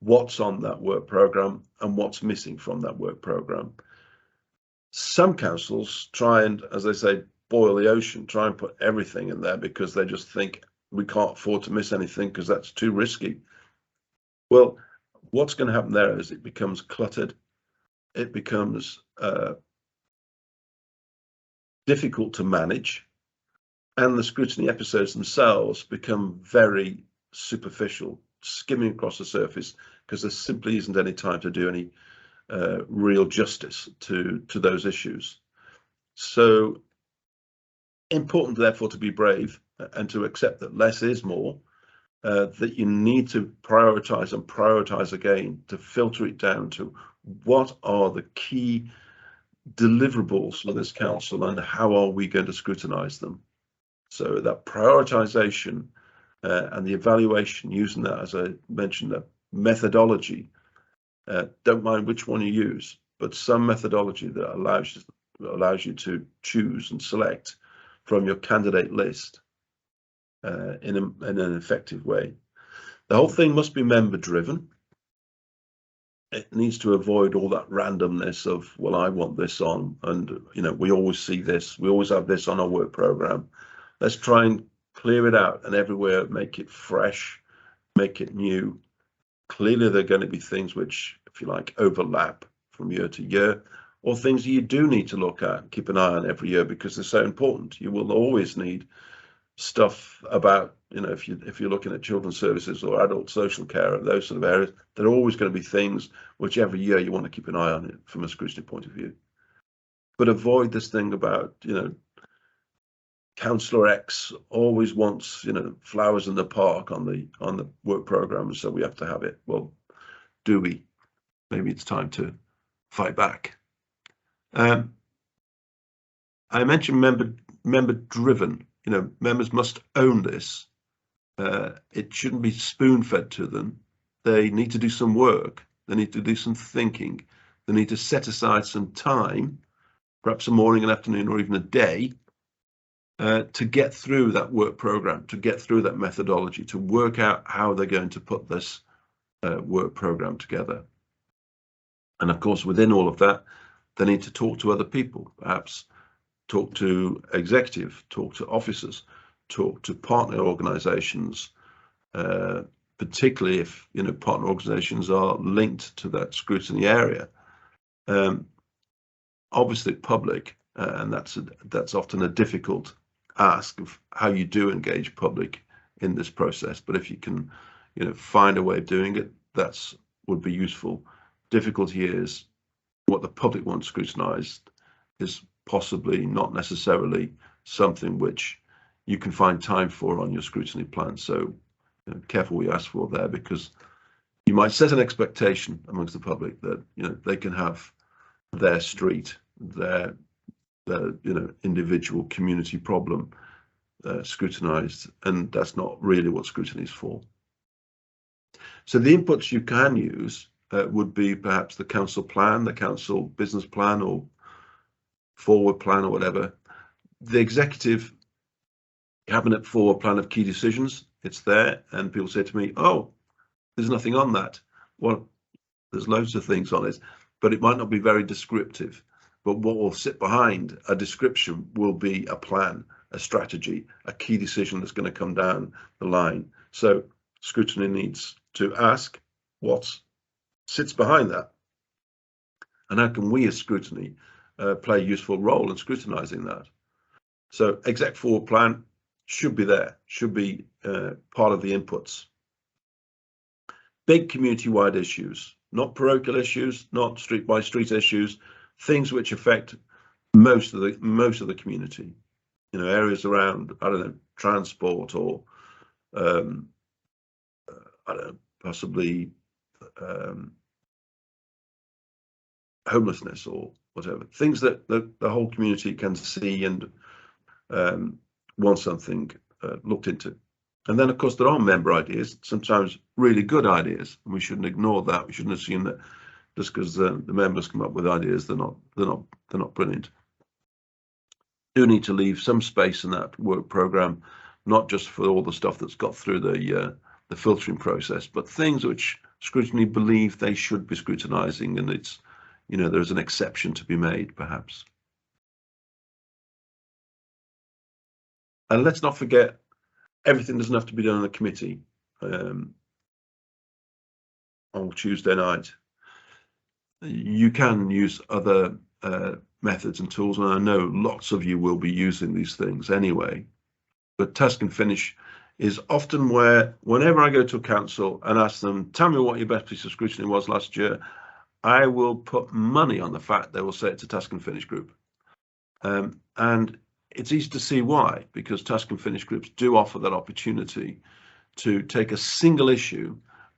what's on that work program and what's missing from that work program. Some councils try and, as they say, boil the ocean, try and put everything in there because they just think we can't afford to miss anything because that's too risky. Well, what's going to happen there is it becomes cluttered. It becomes difficult to manage, and the scrutiny episodes themselves become very superficial, skimming across the surface, because there simply isn't any time to do any real justice to those issues. So important, therefore, to be brave and to accept that less is more, that you need to prioritize and prioritize again to filter it down to what are the key deliverables for this council and how are we going to scrutinize them. So that prioritization and the evaluation, using that, as I mentioned, that methodology, don't mind which one you use, but some methodology that allows you to choose and select from your candidate list in an effective way. The whole thing must be member driven. It needs to avoid all that randomness of, well, I want this on, and you know, we always see this, we always have this on our work program. Let's try and clear it out and everywhere make it fresh, make it new. Clearly there are going to be things which, if you like, overlap from year to year, or things that you do need to look at and keep an eye on every year because they're so important. You will always need stuff about, you know, if you're looking at children's services or adult social care and those sort of areas, there are always going to be things which every year you want to keep an eye on it from a scrutiny point of view. But avoid this thing about, you know, Councillor X always wants, you know, flowers in the park on the work programme, so we have to have it. Well, do we? Maybe it's time to fight back. I mentioned member driven. You know, members must own this. It shouldn't be spoon-fed to them. They need to do some work. They need to do some thinking. They need to set aside some time, perhaps a morning, an afternoon, or even a day, to get through that work program, to get through that methodology, to work out how they're going to put this work program together. And of course, within all of that, they need to talk to other people, perhaps talk to executive, talk to officers, talk to partner organizations, particularly if, you know, partner organizations are linked to that scrutiny area. Obviously public, and that's often a difficult ask of how you do engage public in this process. But if you can, you know, find a way of doing it, that's would be useful. Difficulty is what the public wants scrutinized is possibly not necessarily something which you can find time for on your scrutiny plan. So, you know, careful what you ask for there, because you might set an expectation amongst the public that, you know, they can have their street, their you know, individual community problem scrutinized, and that's not really what scrutiny is for. So the inputs you can use would be perhaps the council plan, the council business plan, or forward plan, or whatever. The executive cabinet forward plan of key decisions, it's there, and people say to me, oh, there's nothing on that. Well, there's loads of things on it, but it might not be very descriptive. But what will sit behind a description will be a plan, a strategy, a key decision that's going to come down the line. So scrutiny needs to ask what sits behind that, and how can we as scrutiny play a useful role in scrutinizing that. So exec forward plan should be there, should be part of the inputs. Big community-wide issues, not parochial issues, not street-by-street issues, things which affect most of the community. You know, areas around, I don't know, transport, or I don't know, possibly homelessness or whatever. Things that the whole community can see and want something looked into. And then, of course, there are member ideas, sometimes really good ideas, and we shouldn't ignore that. We shouldn't assume that just because the members come up with ideas, they're not brilliant. Do need to leave some space in that work program, not just for all the stuff that's got through the filtering process, but things which scrutiny believe they should be scrutinizing, and it's, you know, there's an exception to be made, perhaps. And let's not forget, everything doesn't have to be done in a committee on Tuesday night. You can use other methods and tools, and I know lots of you will be using these things anyway. But task and finish is often where, whenever I go to a council and ask them, tell me what your best piece of scrutiny was last year, I will put money on the fact they will say it's a task and finish group. And it's easy to see why, because task and finish groups do offer that opportunity to take a single issue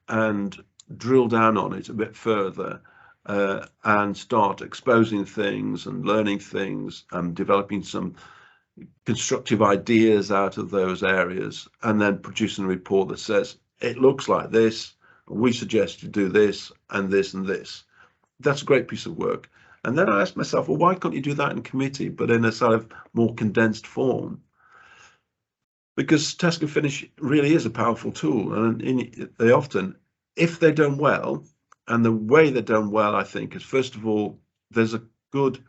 and drill down on it a bit further, and start exposing things and learning things and developing some constructive ideas out of those areas, and then producing a report that says, it looks like this, we suggest you do this and this and this. That's a great piece of work. And then I asked myself, well, why can't you do that in committee, but in a sort of more condensed form? Because task and finish really is a powerful tool, and they often, if they're done well, and the way they're done well, I think, is, first of all, there's a good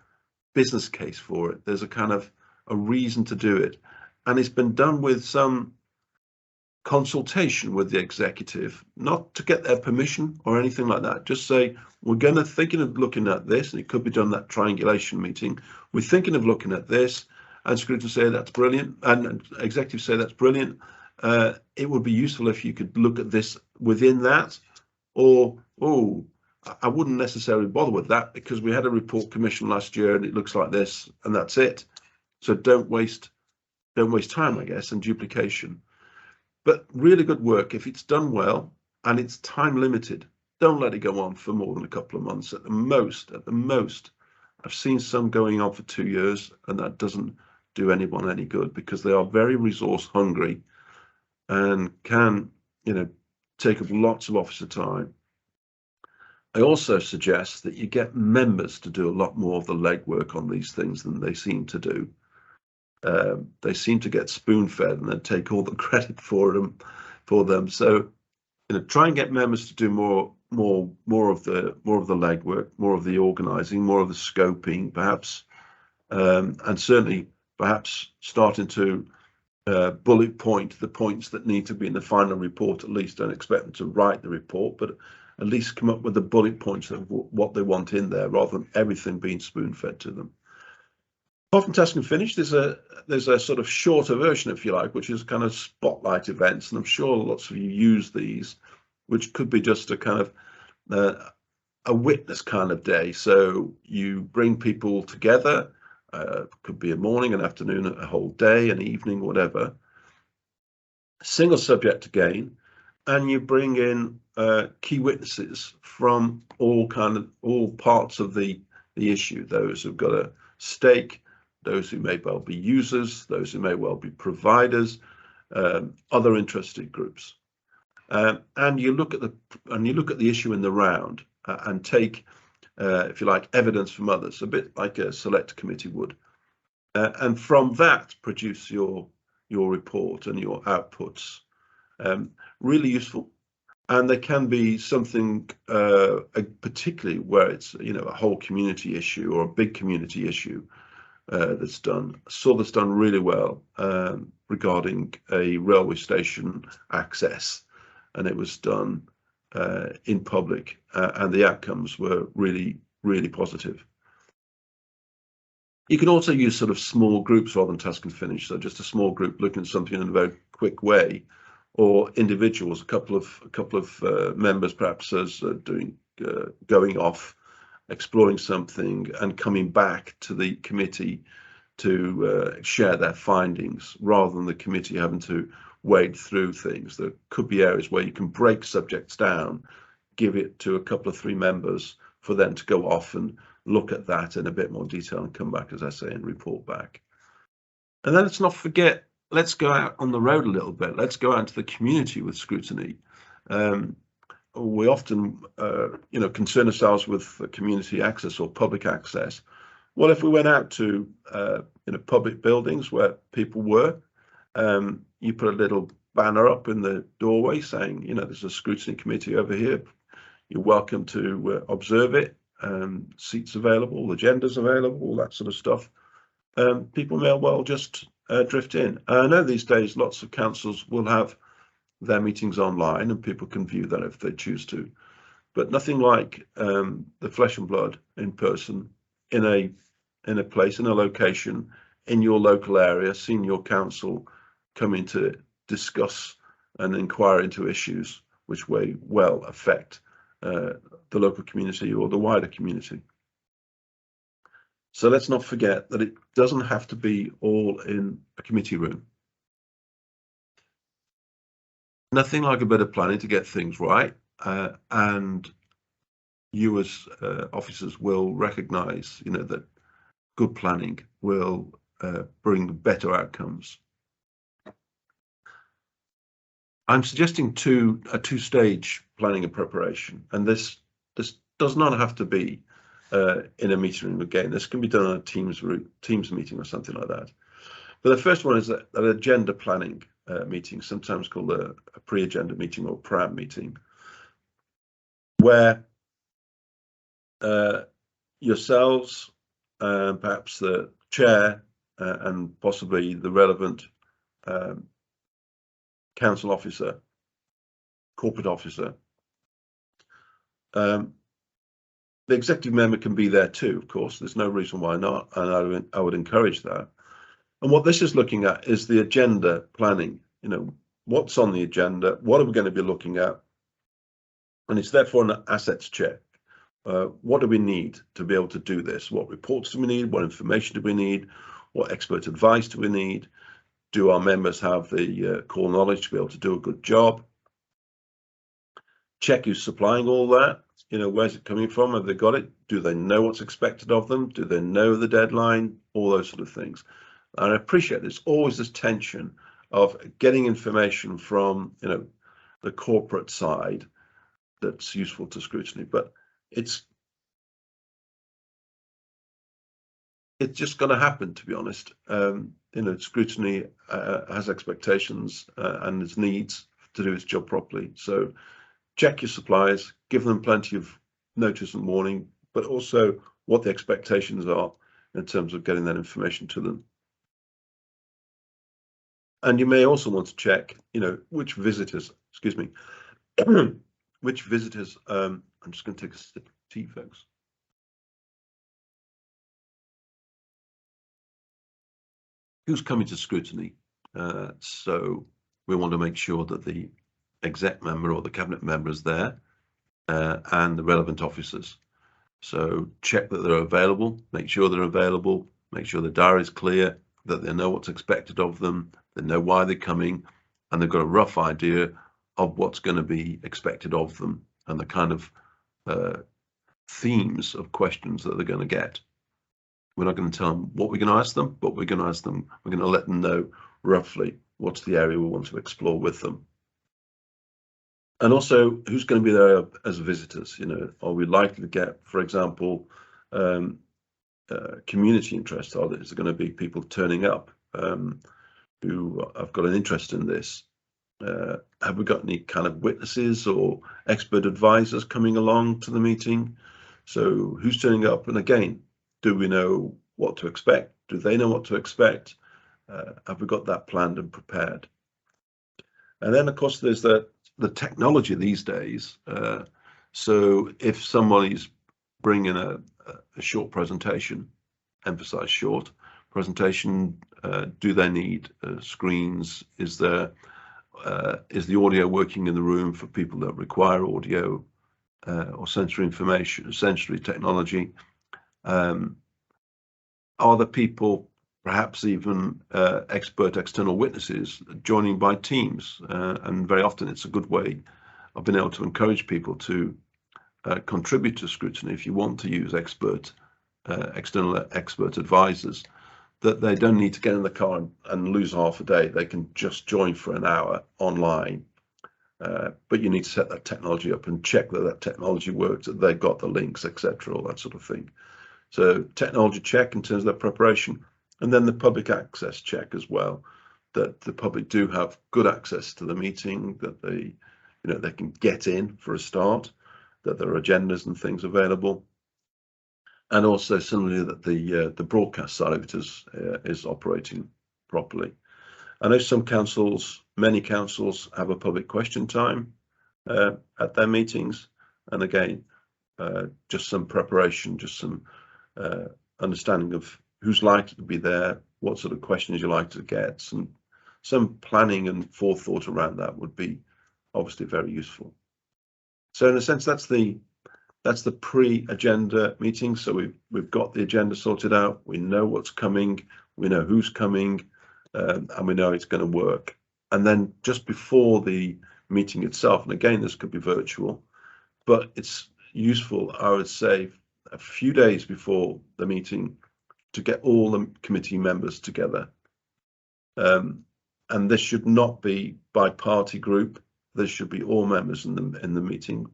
business case for it. There's a kind of a reason to do it, and it's been done with some consultation with the executive, not to get their permission or anything like that. Just say, we're thinking of looking at this, and it could be done that triangulation meeting. We're thinking of looking at this, and Scrutiny say that's brilliant, and executives say that's brilliant. It would be useful if you could look at this within that, or, oh, I wouldn't necessarily bother with that because we had a report commission last year and it looks like this and that's it. So don't waste time, I guess, and duplication. But really good work, if it's done well and it's time limited, don't let it go on for more than a couple of months. At the most, I've seen some going on for 2 years, and that doesn't do anyone any good because they are very resource hungry and can, take up lots of officer time. I also suggest that you get members to do a lot more of the legwork on these things than they seem to do. They seem to get spoon-fed and then take all the credit for them. So, try and get members to do more of the legwork, more of the organising, more of the scoping, perhaps, and certainly perhaps starting to bullet point the points that need to be in the final report. At least don't expect them to write the report, but at least come up with the bullet points of what they want in there, rather than everything being spoon-fed to them. Often task and finish, there's a sort of shorter version, if you like, which is kind of spotlight events, and I'm sure lots of you use these, which could be just a kind of a witness kind of day. So you bring people together, could be a morning, an afternoon, a whole day, an evening, whatever. Single subject again, and you bring in key witnesses from all parts of the issue. Those who've got a stake, those who may well be users, those who may well be providers, other interested groups, and you look at the issue in the round and take, if you like, evidence from others, a bit like a select committee would, and from that produce your report and your outputs. Really useful, and there can be something particularly where it's a whole community issue or a big community issue that's done. I saw this done really well regarding a railway station access, and it was done in public, and the outcomes were really, really positive. You can also use sort of small groups rather than task and finish, so just a small group looking at something in a very quick way, or individuals, a couple of members perhaps as going off, exploring something and coming back to the committee to share their findings, rather than the committee having to wade through things. There could be areas where you can break subjects down, give it to a couple of 3 members for them to go off and look at that in a bit more detail and come back, as I say, and report back. And then let's not forget, let's go out on the road a little bit. Let's go out into the community with Scrutiny. We often, concern ourselves with community access or public access. Well, if we went out to, public buildings where people were, you put a little banner up in the doorway saying, there's a Scrutiny committee over here. You're welcome to observe it. Seats available, agendas available, all that sort of stuff. People may well just drift in. I know these days lots of councils will have their meetings online and people can view that if they choose to, but nothing like the flesh and blood in person, in a place, in a location, in your local area, seeing your council coming to discuss and inquire into issues which may well affect the local community or the wider community. So let's not forget that it doesn't have to be all in a committee room. Nothing like a bit of planning to get things right, and you as officers will recognise, that good planning will bring better outcomes. I'm suggesting a two-stage planning and preparation, and this does not have to be in a meeting room again. This can be done on a Teams meeting or something like that. But the first one is an agenda planning meeting, sometimes called a pre-agenda meeting or PRAM meeting, where yourselves, perhaps the chair, and possibly the relevant council officer, corporate officer, the executive member can be there too, of course. There's no reason why not, and I would encourage that. And what this is looking at is the agenda planning. You know, what's on the agenda? What are we going to be looking at? And it's therefore an assets check. What do we need to be able to do this? What reports do we need? What information do we need? What expert advice do we need? Do our members have the core knowledge to be able to do a good job? Check who's supplying all that. You know, where's it coming from? Have they got it? Do they know what's expected of them? Do they know the deadline? All those sort of things. And I appreciate there's always this tension of getting information from, you know, the corporate side that's useful to Scrutiny, but it's just going to happen, to be honest. You know, Scrutiny has expectations and its needs to do its job properly. So check your suppliers, give them plenty of notice and warning, but also what the expectations are in terms of getting that information to them. And you may also want to check, you know, which visitors, excuse me, which visitors, I'm just going to take a sip of tea, folks. Who's coming to Scrutiny? So we want to make sure that the exec member or the cabinet member is there and the relevant officers. So check that they're available, make sure they're available, make sure the diary is clear, that they know what's expected of them, they know why they're coming, and they've got a rough idea of what's going to be expected of them and the kind of themes of questions that they're going to get. We're not going to tell them what we're going to ask them, but we're going to ask them, we're going to let them know roughly what's the area we want to explore with them. And also, who's going to be there as visitors? You know, are we likely to get, for example, community interest? Are there going to be people turning up who have got an interest in this? Have we got any kind of witnesses or expert advisors coming along to the meeting? So who's turning up? And again, do we know what to expect? Do they know what to expect? Have we got that planned and prepared? And then, of course, there's the technology these days. So if somebody's bringing a short presentation, emphasize short presentation, do they need screens? Is the audio working in the room for people that require audio or sensory information, sensory technology? Are the people, perhaps even expert external witnesses, joining by teams? And very often it's a good way of being able to encourage people to contribute to Scrutiny if you want to use external expert advisors, that they don't need to get in the car and lose half a day. They can just join for an hour online. But you need to set that technology up and check that that technology works, that they've got the links, etc., all that sort of thing. So technology check in terms of their preparation, and then the public access check as well, that the public do have good access to the meeting, that they, you know, they can get in for a start, that there are agendas and things available, and also similarly that the broadcast side of it is operating properly. I know some councils, many councils, have a public question time at their meetings, and again, just some preparation, just some understanding of who's likely to be there, what sort of questions you like to get, some planning and forethought around that would be obviously very useful. So in a sense, that's the pre-agenda meeting. So we've got the agenda sorted out. We know what's coming. We know who's coming, and we know it's going to work. And then just before the meeting itself, and again, this could be virtual, but it's useful, I would say, a few days before the meeting to get all the committee members together. And this should not be by party group. There should be all members in the meeting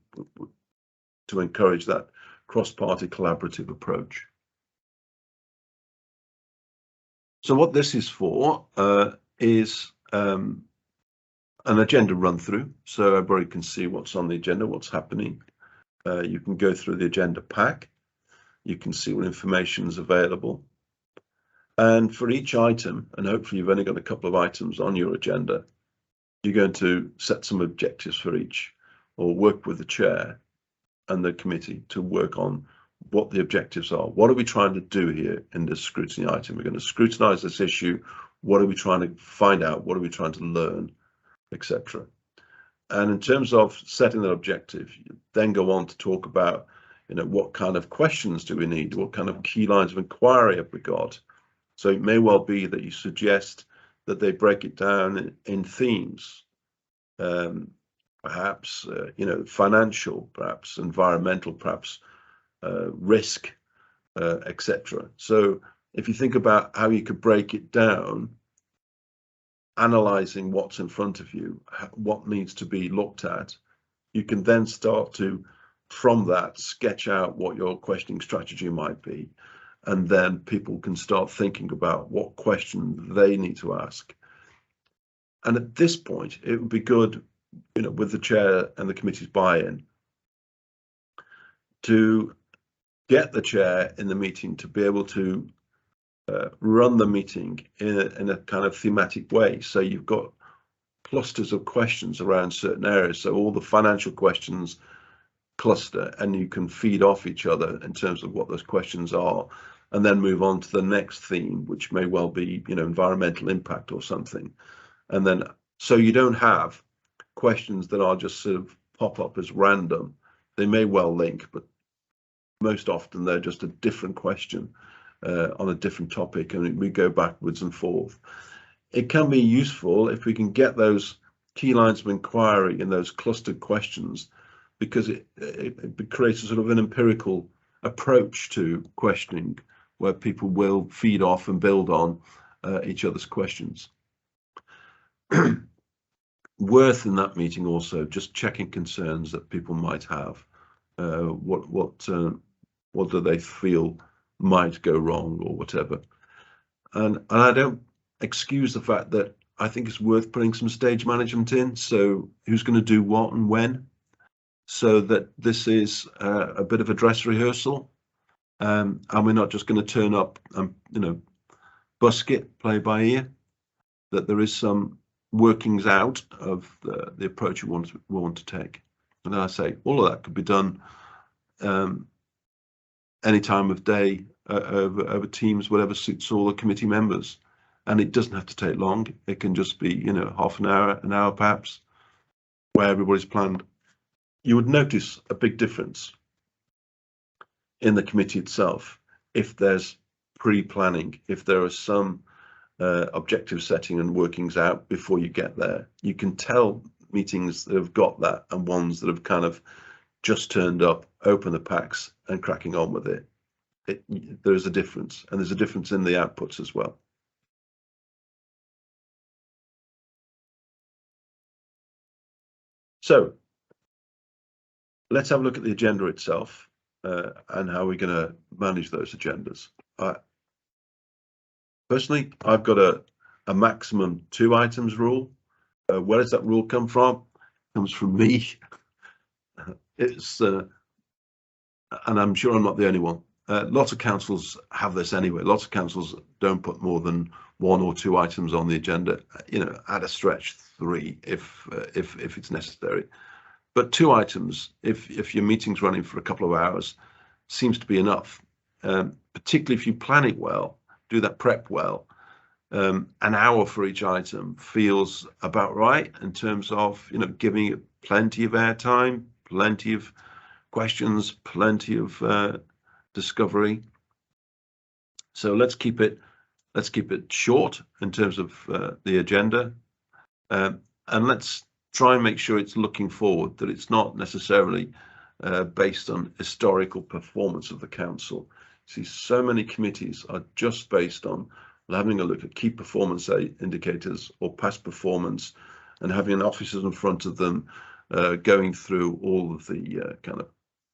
to encourage that cross-party collaborative approach. So what this is for is an agenda run through, so everybody can see what's on the agenda, what's happening. You can go through the agenda pack. You can see what information is available. And for each item, and hopefully you've only got a couple of items on your agenda, you're going to set some objectives for each, or work with the chair and the committee to work on what the objectives are. What are we trying to do here in this scrutiny item? We're going to scrutinize this issue. What are we trying to find out? What are we trying to learn, etc. And in terms of setting that objective, you then go on to talk about, what kind of questions do we need? What kind of key lines of inquiry have we got? So it may well be that you suggest that they break it down in themes, perhaps, financial, perhaps environmental, perhaps risk, etc. So if you think about how you could break it down, analyzing what's in front of you, what needs to be looked at, you can then start to, from that, sketch out what your questioning strategy might be. And then people can start thinking about what question they need to ask. And at this point, it would be good, with the chair and the committee's buy-in, to get the chair in the meeting to be able to run the meeting in a kind of thematic way. So you've got clusters of questions around certain areas. So all the financial questions cluster, and you can feed off each other in terms of what those questions are, and then move on to the next theme, which may well be, environmental impact or something. And then, so you don't have questions that are just sort of pop up as random. They may well link, but most often they're just a different question on a different topic, and we go backwards and forth. It can be useful if we can get those key lines of inquiry in those clustered questions, because it creates a sort of an empirical approach to questioning where people will feed off and build on each other's questions. Worth in that meeting also just checking concerns that people might have. What do they feel might go wrong or whatever. And I don't excuse the fact that I think it's worth putting some stage management in. So who's going to do what and when, so that this is a bit of a dress rehearsal, and we're not just going to turn up and busk it, play by ear. That there is some workings out of the approach we want to take. And I say all of that could be done any time of day, over Teams, whatever suits all the committee members. And it doesn't have to take long. It can just be, half an hour perhaps, where everybody's planned. You would notice a big difference in the committee itself if there's pre-planning, if there are some objective setting and workings out before you get there. You can tell meetings that have got that and ones that have kind of just turned up, open the packs and cracking on with it. There's a difference, and there's a difference in the outputs as well. So let's have a look at the agenda itself and how we're going to manage those agendas. Personally, I've got a maximum 2 items rule. Where does that rule come from? It comes from me. It's and I'm sure I'm not the only one. Lots of councils have this anyway. Lots of councils don't put more than 1 or 2 items on the agenda. At a stretch 3 if it's necessary. But 2 items, if your meeting's running for a couple of hours, seems to be enough. Particularly if you plan it well, do that prep well. An hour for each item feels about right in terms of giving it plenty of airtime, plenty of questions, plenty of discovery. So let's keep it short in terms of the agenda, and let's try and make sure it's looking forward, that it's not necessarily based on historical performance of the council. See, so many committees are just based on having a look at key performance indicators or past performance, and having officers in front of them going through all of the kind of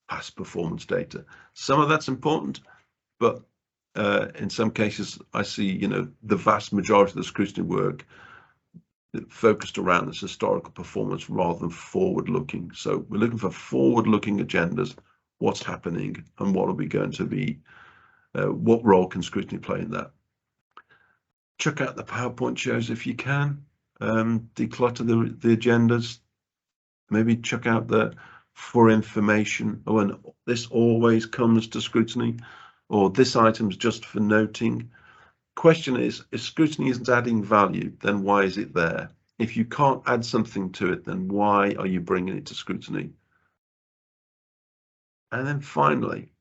past performance data. Some of that's important, but in some cases I see the vast majority of the scrutiny work focused around this historical performance rather than forward-looking. So we're looking for forward-looking agendas. What's happening and what are we going to be? What role can scrutiny play in that? Check out the PowerPoint shows if you can. Declutter the agendas. Maybe check out the for information, when this always comes to scrutiny, or this item's just for noting. Question is, if scrutiny isn't adding value, then why is it there? If you can't add something to it, then why are you bringing it to scrutiny? And then finally,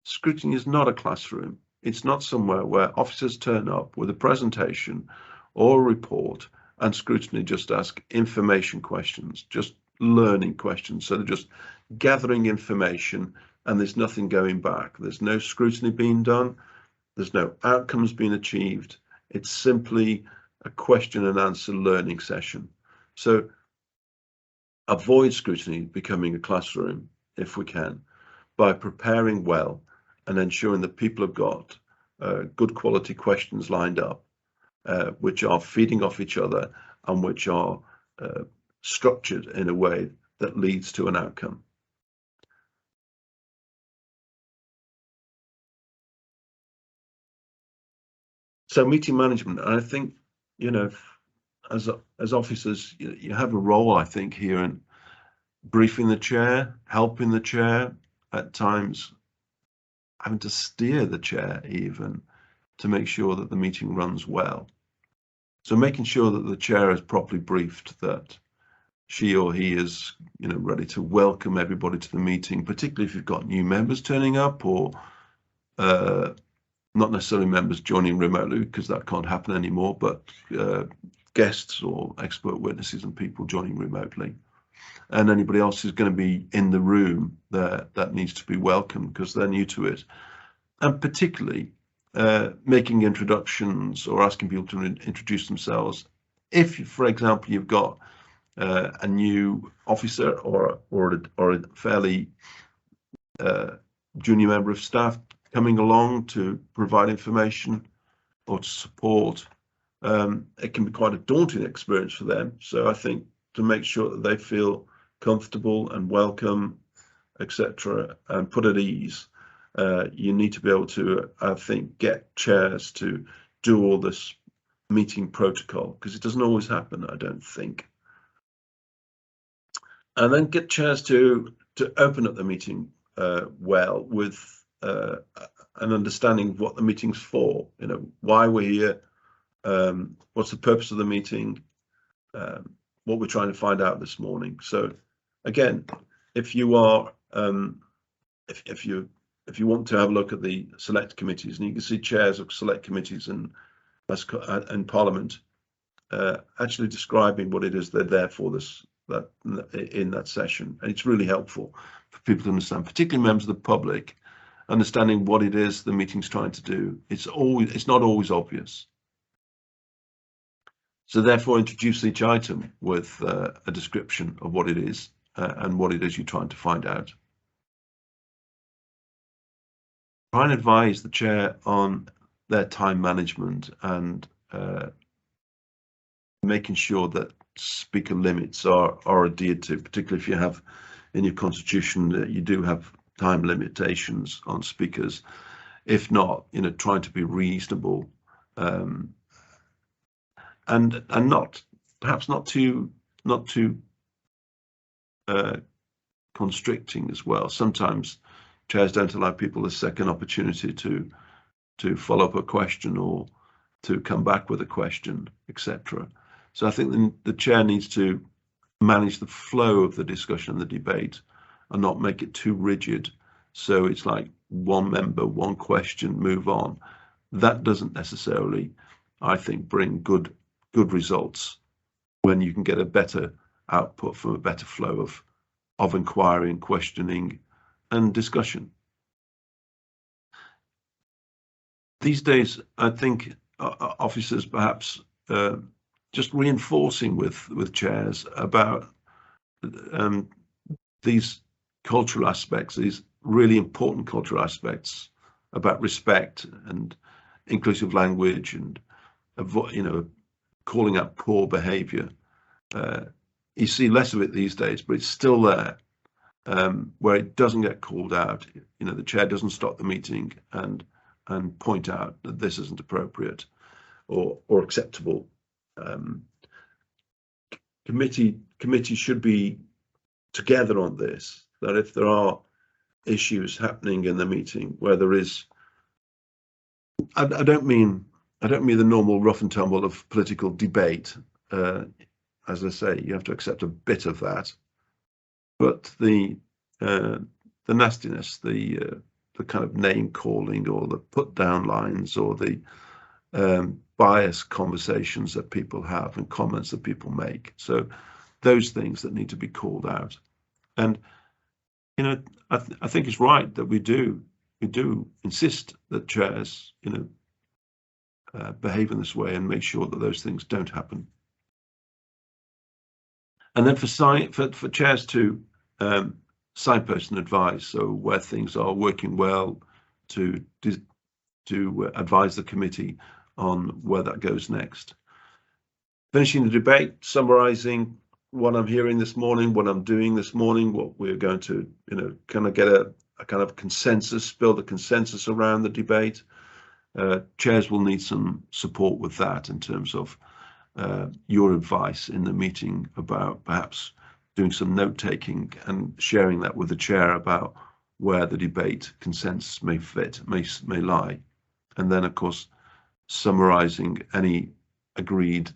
scrutiny is not a classroom. It's not somewhere where officers turn up with a presentation or a report and scrutiny just ask information questions, just learning questions. So they're just gathering information and there's nothing going back. There's no scrutiny being done. There's no outcomes being achieved. It's simply a question and answer learning session. So avoid scrutiny becoming a classroom if we can, by preparing well and ensuring that people have got good quality questions lined up, which are feeding off each other and which are structured in a way that leads to an outcome. So meeting management, and I think, you know, as officers, you have a role, I think, here in briefing the chair, helping the chair, at times having to steer the chair even to make sure that the meeting runs well. So making sure that the chair is properly briefed, that she or he is, you know, ready to welcome everybody to the meeting, particularly if you've got new members turning up, or not necessarily members joining remotely, because that can't happen anymore, but guests or expert witnesses and people joining remotely. And anybody else who's going to be in the room that needs to be welcomed because they're new to it. And particularly making introductions or asking people to introduce themselves. If, for example, you've got a new officer or a fairly junior member of staff coming along to provide information or to support, it can be quite a daunting experience for them. So I think to make sure that they feel comfortable and welcome, etc., and put at ease, you need to be able to, I think, get chairs to do all this meeting protocol, because it doesn't always happen, I don't think. And then get chairs to open up the meeting well, with an understanding of what the meeting's for, you know, why we're here, what's the purpose of the meeting, what we're trying to find out this morning. So again, if you are if you want to have a look at the select committees, and you can see chairs of select committees in Parliament actually describing what it is they're there for, in that session, and it's really helpful for people to understand, particularly members of the public, understanding what it is the meeting's trying to do. It's not always obvious. So therefore, introduce each item with a description of what it is and what it is you're trying to find out. Try and advise the chair on their time management and making sure that speaker limits are adhered to, particularly if you have in your constitution that you do have time limitations on speakers. If not, you know, trying to be reasonable, and not perhaps not too constricting as well. Sometimes chairs don't allow people a second opportunity to follow up a question or to come back with a question, etc. So I think the chair needs to manage the flow of the discussion and the debate and not make it too rigid. So it's like one member, one question, move on. That doesn't necessarily, I think, bring good results when you can get a better output from a better flow of inquiry and questioning and discussion. These days, I think officers perhaps just reinforcing with chairs about these cultural aspects, these really important cultural aspects about respect and inclusive language and, you know, calling out poor behavior. You see less of it these days, but it's still there, where it doesn't get called out. You know, the chair doesn't stop the meeting and point out that this isn't appropriate or acceptable. Committee should be together on this, that if there are issues happening in the meeting where there is, I don't mean the normal rough and tumble of political debate. As I say, you have to accept a bit of that, but the nastiness, the kind of name calling, or the put down lines, or the biased conversations that people have and comments that people make. So those things that need to be called out. And you know, I think it's right that we do insist that chairs, you know, behave in this way and make sure that those things don't happen. And then for chairs to signpost and advise, so where things are working well, to advise the committee on where that goes next. Finishing the debate, summarising what I'm hearing this morning, what I'm doing this morning, what we're going to, you know, kind of get a kind of consensus, build a consensus around the debate. Chairs will need some support with that in terms of your advice in the meeting about perhaps doing some note taking and sharing that with the chair about where the debate consensus may lie. And then, of course, summarising any agreed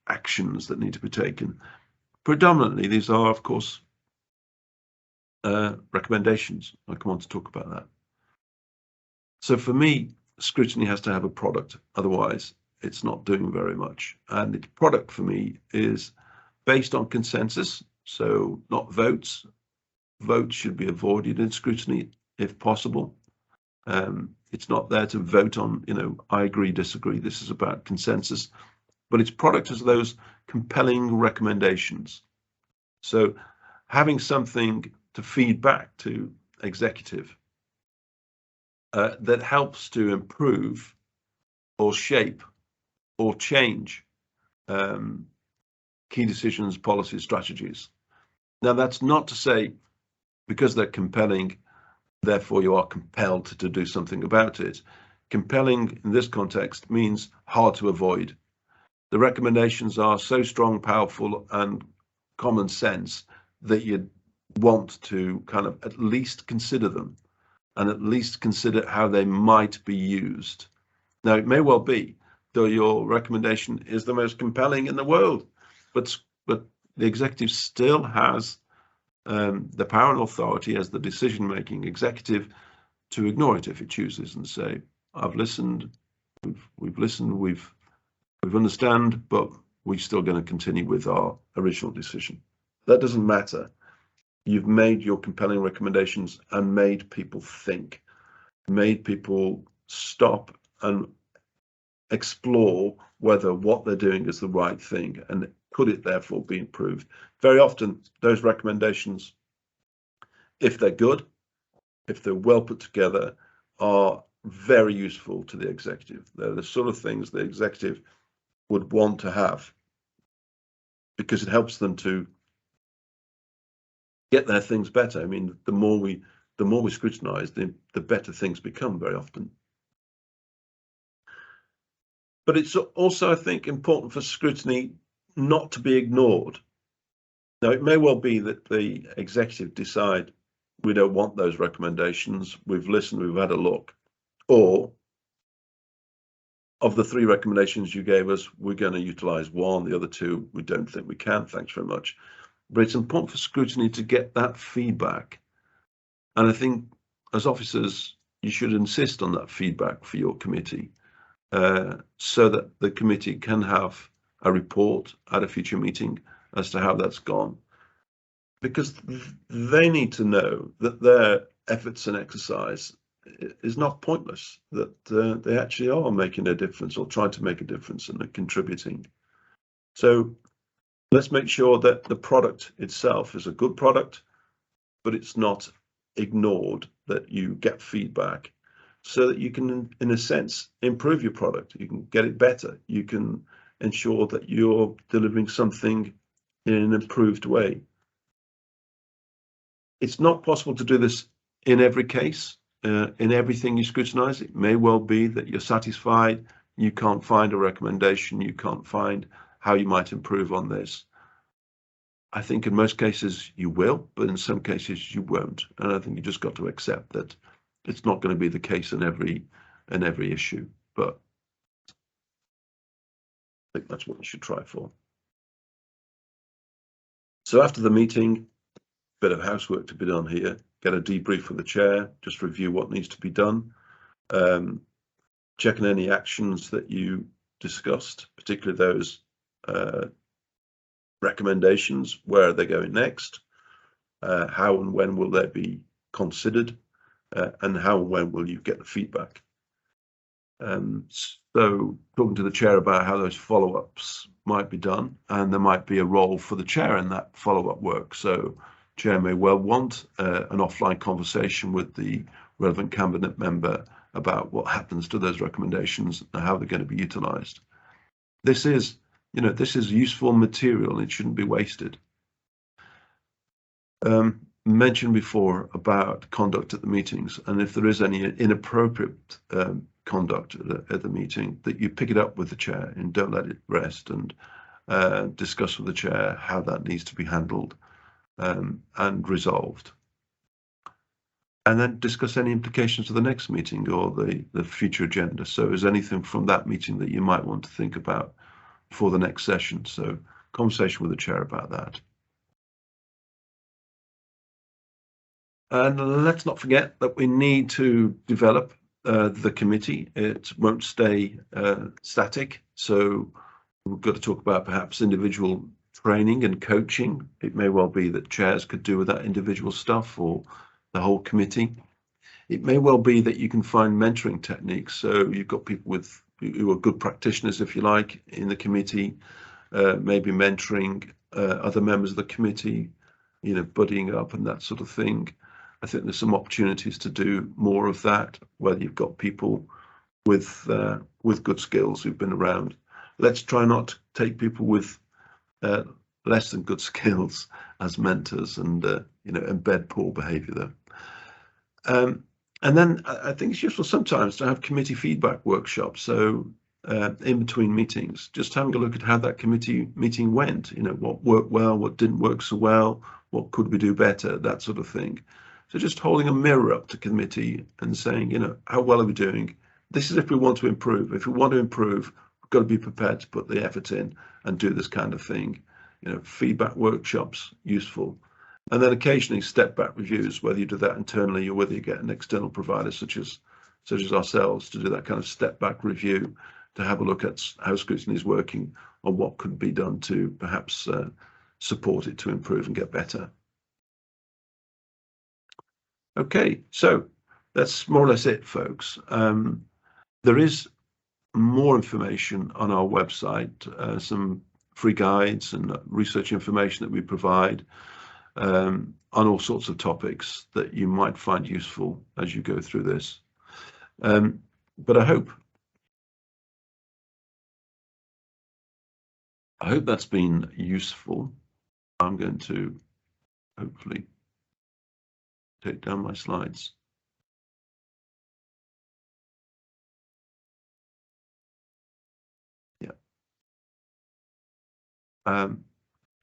actions that need to be taken. Predominantly, these are, of course, recommendations. I'll come on to talk about that. So for me, scrutiny has to have a product. Otherwise, it's not doing very much. And its product for me is based on consensus, so not votes. Votes should be avoided in scrutiny if possible. It's not there to vote on, you know, I agree, disagree. This is about consensus. But its product is those compelling recommendations. So having something to feed back to executive that helps to improve or shape or change key decisions, policies, strategies. Now, that's not to say because they're compelling, therefore you are compelled to do something about it. Compelling in this context means hard to avoid. The recommendations are so strong, powerful, and common sense that you want to kind of at least consider them and at least consider how they might be used. Now, it may well be that your recommendation is the most compelling in the world, but the executive still has the power and authority as the decision-making executive to ignore it if it chooses and say, I've listened, we've listened, we've understand, but we're still going to continue with our original decision. That doesn't matter. You've made your compelling recommendations and made people think, made people stop and explore whether what they're doing is the right thing and could it therefore be improved. Very often those recommendations, if they're good, if they're well put together, are very useful to the executive. They're the sort of things the executive would want to have because it helps them to get their things better. I mean, the more we scrutinize, the better things become very often. But it's also, I think, important for scrutiny not to be ignored. Now, it may well be that the executive decide we don't want those recommendations, we've listened, we've had a look, or of the 3 recommendations you gave us, we're going to utilize 1, the other 2 we don't think we can, thanks very much. But it's important for scrutiny to get that feedback. And I think as officers, you should insist on that feedback for your committee so that the committee can have a report at a future meeting as to how that's gone. Because they need to know that their efforts and exercise is not pointless, that they actually are making a difference or trying to make a difference and are contributing. So let's make sure that the product itself is a good product, but it's not ignored, that you get feedback so that you can, in a sense, improve your product. You can get it better. You can ensure that you're delivering something in an improved way. It's not possible to do this in every case, in everything you scrutinize. It may well be that you're satisfied, you can't find a recommendation, you can't find how you might improve on this. I think in most cases you will, but in some cases you won't. And I think you just got to accept that it's not going to be the case in every issue. But I think that's what you should try for. So after the meeting, bit of housework to be done here. Get a debrief from the chair, just review what needs to be done. Checking any actions that you discussed, particularly those recommendations. Where are they going next? How and when will they be considered? And how and when will you get the feedback? So talking to the chair about how those follow-ups might be done, and there might be a role for the chair in that follow-up work. So chair may well want an offline conversation with the relevant cabinet member about what happens to those recommendations and how they're going to be utilised. This is, this is useful material and it shouldn't be wasted. Mentioned before about conduct at the meetings, and if there is any inappropriate conduct at the meeting, that you pick it up with the chair and don't let it rest, and discuss with the chair how that needs to be handled and resolved. And then discuss any implications of the next meeting or the future agenda. So is anything from that meeting that you might want to think about for the next session? So conversation with the chair about that. And let's not forget that we need to develop the committee. It won't stay static. So we've got to talk about perhaps individual training and coaching. It may well be that chairs could do with that individual stuff, or the whole committee. It may well be that you can find mentoring techniques. So you've got people who are good practitioners, if you like, in the committee, maybe mentoring other members of the committee, buddying up and that sort of thing. I think there's some opportunities to do more of that, whether you've got people with good skills who've been around. Let's try not to take people with less than good skills as mentors and embed poor behaviour there. And then I think it's useful sometimes to have committee feedback workshops. So in between meetings, just having a look at how that committee meeting went. What worked well, what didn't work so well, what could we do better, that sort of thing. So just holding a mirror up to committee and saying, how well are we doing? This is if we want to improve. If we want to improve, we've got to be prepared to put the effort in and do this kind of thing. Feedback workshops, useful. And then occasionally step back reviews, whether you do that internally or whether you get an external provider such as ourselves to do that kind of step back review, to have a look at how Scrutiny is working on what could be done to perhaps support it to improve and get better. Okay, so that's more or less it, folks. There is more information on our website, some free guides and research information that we provide on all sorts of topics that you might find useful as you go through this. But I hope that's been useful. I'm going to hopefully take down my slides. Yeah. Time,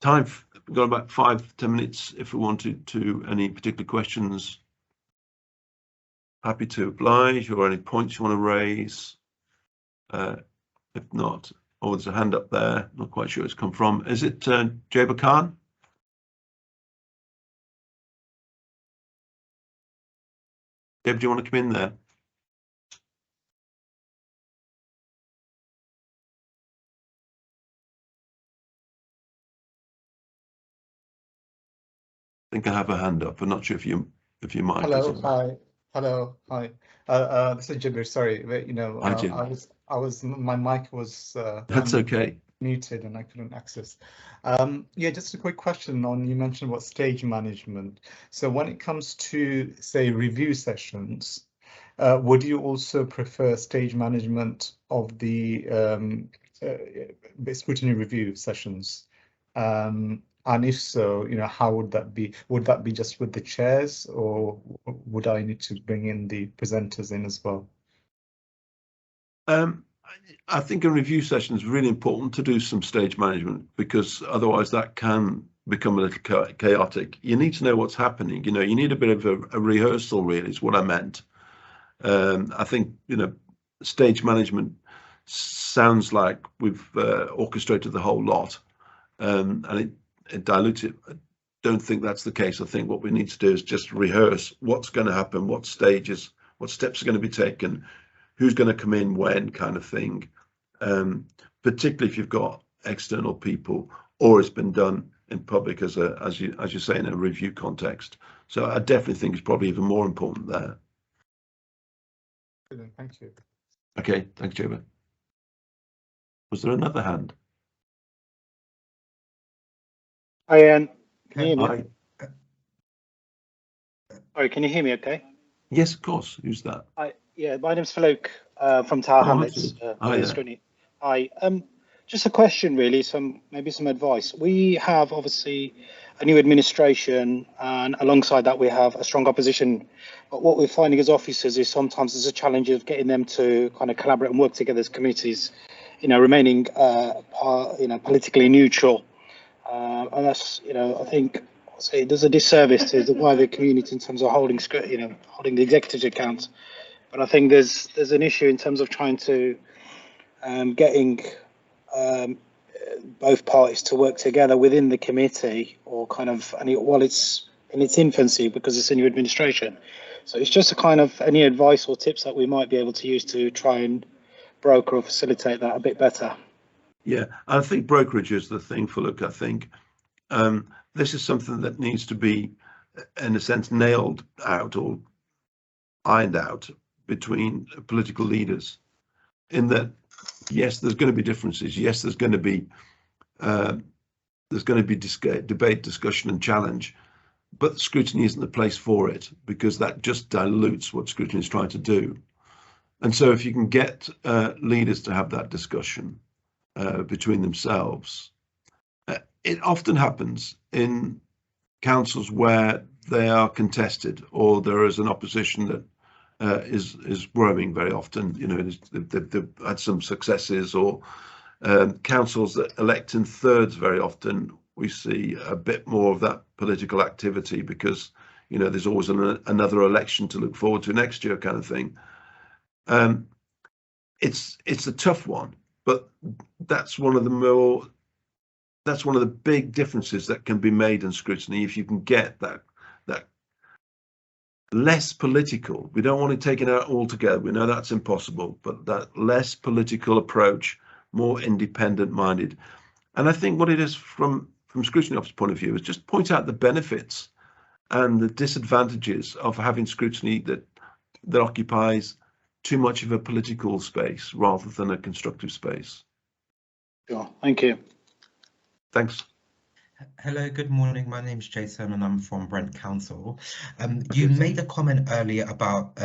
we've got about 5-10 minutes if we wanted to. Any particular questions? Happy to oblige, or any points you want to raise. If not, there's a hand up there. Not quite sure where it's come from. Is it Jaber Khan? Deb, do you want to come in there? I think I have a hand up. I'm not sure if you might. Hello, hi. Hello, hi. This is Jabir. Sorry, I was my mic was that's okay. Muted and I couldn't access. Yeah, just a quick question on, you mentioned about stage management. So when it comes to, say, review sessions, would you also prefer stage management of the scrutiny review sessions? And if so, how would that be? Would that be just with the chairs, or would I need to bring in the presenters in as well? I think a review session is really important to do some stage management, because otherwise that can become a little chaotic. You need to know what's happening. You know, you need a bit of a rehearsal, really, is what I meant. I think, you know, stage management sounds like we've orchestrated the whole lot, and it dilutes it. I don't think that's the case. I think what we need to do is just rehearse what's going to happen, what stages, what steps are going to be taken, who's going to come in when, kind of thing. Particularly if you've got external people, or it's been done in public as you say, in a review context. So I definitely think it's probably even more important there. Brilliant, thank you. Okay, thanks, Joba. Was there another hand? Hi, Ian. Can you hear me? Hi. Sorry, can you hear me okay? Yes, of course. Who's that? Hi, yeah, my name's Faluk from Tower Hamlets. Hi there. Scrutiny. Hi. Just a question, really, maybe some advice. We have obviously a new administration, and alongside that we have a strong opposition. But what we're finding as officers is sometimes there's a challenge of getting them to kind of collaborate and work together as committees, you know, remaining politically neutral. And that's, you know, I think there's a disservice to the wider community in terms of holding the executive's account. But I think there's an issue in terms of trying to getting both parties to work together within the committee, or kind of, while it's in its infancy because it's a new administration. So it's just a kind of any advice or tips that we might be able to use to try and broker or facilitate that a bit better. Yeah, I think brokerage is the thing, Faluk. I think this is something that needs to be, in a sense, nailed out or ironed out between political leaders. In that, yes, there's going to be differences. Yes, there's going to be debate, discussion, and challenge. But scrutiny isn't the place for it, because that just dilutes what scrutiny is trying to do. And so, if you can get leaders to have that discussion between themselves, it often happens in councils where they are contested, or there is an opposition that is growing very often. You know, they've had some successes, or councils that elect in thirds. Very often we see a bit more of that political activity, because, you know, there's always another election to look forward to next year, kind of thing. It's a tough one, but that's one of the big differences that can be made in scrutiny. If you can get that less political, we don't want to take it out altogether, we know that's impossible, but that less political approach, more independent minded. And I think what it is from scrutiny officer's point of view is just point out the benefits and the disadvantages of having scrutiny that occupies too much of a political space rather than a constructive space. Sure, thank you. Thanks. Hello, good morning. My name's Jason and I'm from Brent Council. You made a comment earlier about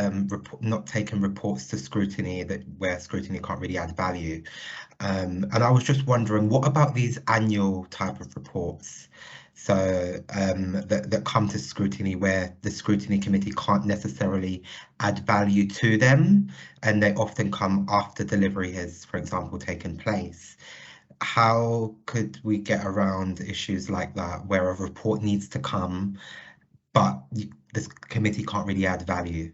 not taking reports to scrutiny, where scrutiny can't really add value. And I was just wondering, what about these annual type of reports? So that come to scrutiny, where the scrutiny committee can't necessarily add value to them, and they often come after delivery has, for example, taken place. How could we get around issues like that, where a report needs to come, but this committee can't really add value?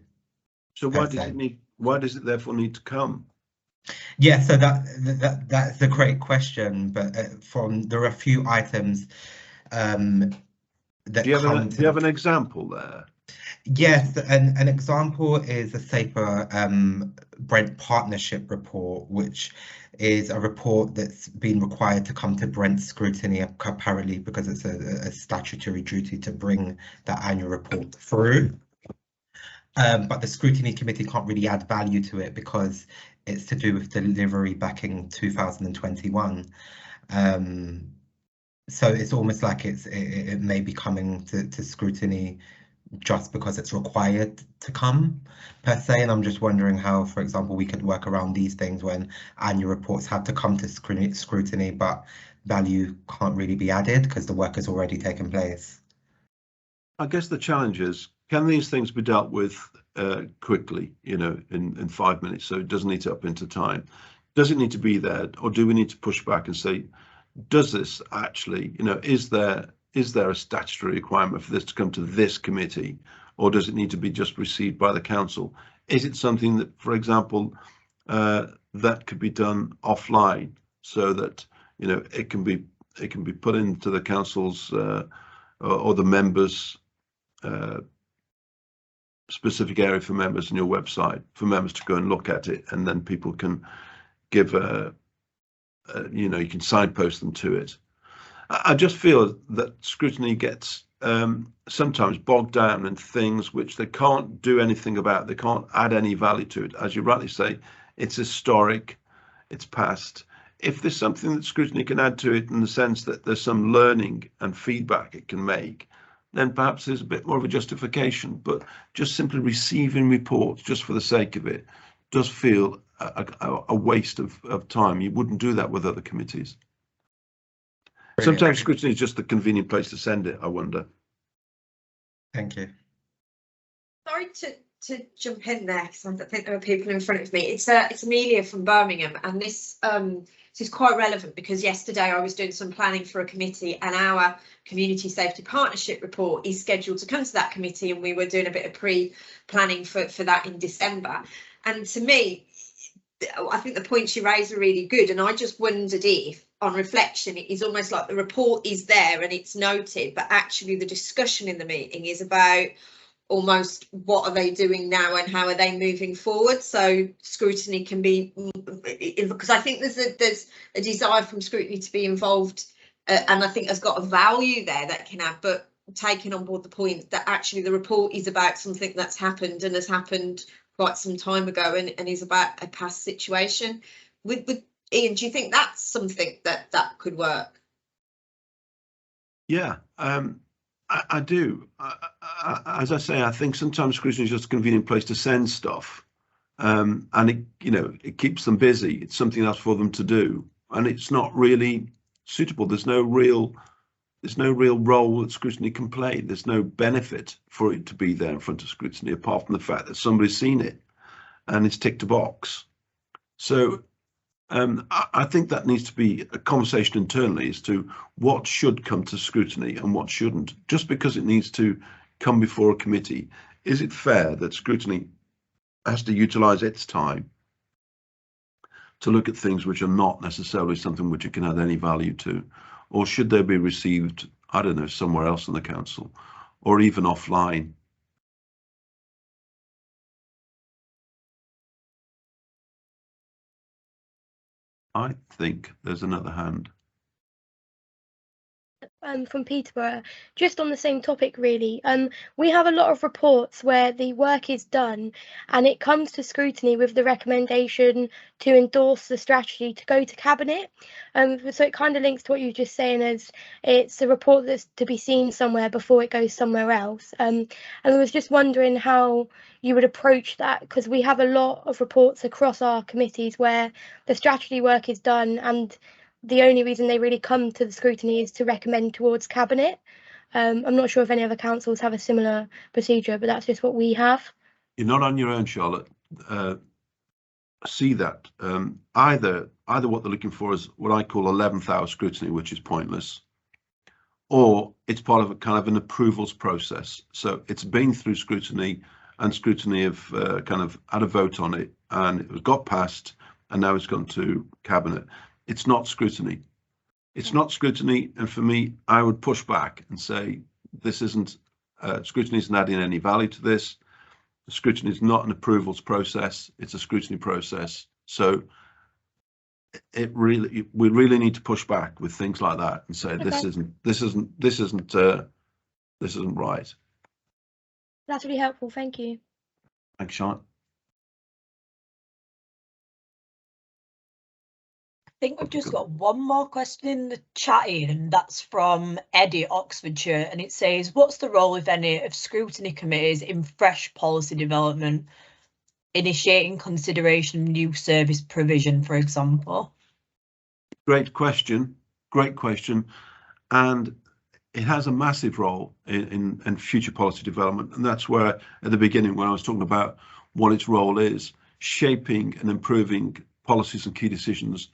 So why does it therefore need to come? Yeah, so that's a great question, but there are a few items that do you have an example there? Yes, an example is a Safer Brent Partnership report, which is a report that's been required to come to Brent scrutiny, apparently because it's a statutory duty to bring that annual report through. But the scrutiny committee can't really add value to it because it's to do with delivery back in 2021. So it's almost like it may be coming to scrutiny just because it's required to come, per se. And I'm just wondering how, for example, we could work around these things when annual reports have to come to scrutiny, but value can't really be added because the work has already taken place. I guess the challenge is, can these things be dealt with quickly, you know, in 5 minutes, so it doesn't eat up into time? Does it need to be there, or do we need to push back and say, does this actually, you know, is there is there a statutory requirement for this to come to this committee, or does it need to be just received by the council? Is it something that, for example, that could be done offline, so that, you know, it can be put into the council's or the members' specific area for members on your website, for members to go and look at it, and then people can give you know, you can signpost them to it. I just feel that scrutiny gets sometimes bogged down in things which they can't do anything about. They can't add any value to it. As you rightly say, it's historic, it's past. If there's something that scrutiny can add to it in the sense that there's some learning and feedback it can make, then perhaps there's a bit more of a justification. But just simply receiving reports just for the sake of it does feel a waste of time. You wouldn't do that with other committees. Brilliant. Sometimes scrutiny is just the convenient place to send it, I wonder. Thank you. Sorry to jump in there, because I think there are people in front of me. It's Amelia from Birmingham, and this is quite relevant because yesterday I was doing some planning for a committee, and our community safety partnership report is scheduled to come to that committee, and we were doing a bit of pre-planning for that in December. And to me, I think the points you raise are really good, and I just wondered if, on reflection, it is almost like the report is there and it's noted, but actually the discussion in the meeting is about almost what are they doing now and how are they moving forward. So scrutiny can be, because I think there's a desire from scrutiny to be involved, and I think has got a value there that can have, but taking on board the point that actually the report is about something that's happened and has happened quite some time ago and is about a past situation. With Ian, do you think that's something that could work? Yeah, I do. As I say, I think sometimes scrutiny is just a convenient place to send stuff, and it, you know, it keeps them busy. It's something else for them to do, and it's not really suitable. There's no real role that scrutiny can play. There's no benefit for it to be there in front of scrutiny, apart from the fact that somebody's seen it and it's ticked a box. So I think that needs to be a conversation internally as to what should come to scrutiny and what shouldn't. Just because it needs to come before a committee, is it fair that scrutiny has to utilise its time to look at things which are not necessarily something which it can add any value to? Or should they be received, I don't know, somewhere else in the council, or even offline? I think there's another hand. From Peterborough, just on the same topic really. We have a lot of reports where the work is done and it comes to scrutiny with the recommendation to endorse the strategy to go to cabinet. So it kind of links to what you were just saying, as it's a report that's to be seen somewhere before it goes somewhere else. And I was just wondering how you would approach that, because we have a lot of reports across our committees where the strategy work is done and the only reason they really come to the scrutiny is to recommend towards cabinet. I'm not sure if any other councils have a similar procedure, but that's just what we have. You're not on your own, Charlotte. See that either what they're looking for is what I call 11th hour scrutiny, which is pointless, or it's part of a kind of an approvals process. So it's been through scrutiny, and scrutiny have kind of had a vote on it, and it was got passed, and now it's gone to cabinet. It's not scrutiny. It's not scrutiny, and for me, I would push back and say this isn't scrutiny isn't adding any value to this. Scrutiny is not an approvals process; it's a scrutiny process. So we really need to push back with things like that and say this isn't right. That's really helpful. Thank you. Thanks, Sean. I think we've just got one more question in the chat, Ian, and that's from Eddie, Oxfordshire, and it says, what's the role, if any, of scrutiny committees in fresh policy development, initiating consideration of new service provision, for example? Great question, and it has a massive role in future policy development, and that's where at the beginning, when I was talking about what its role is, shaping and improving policies and key decisions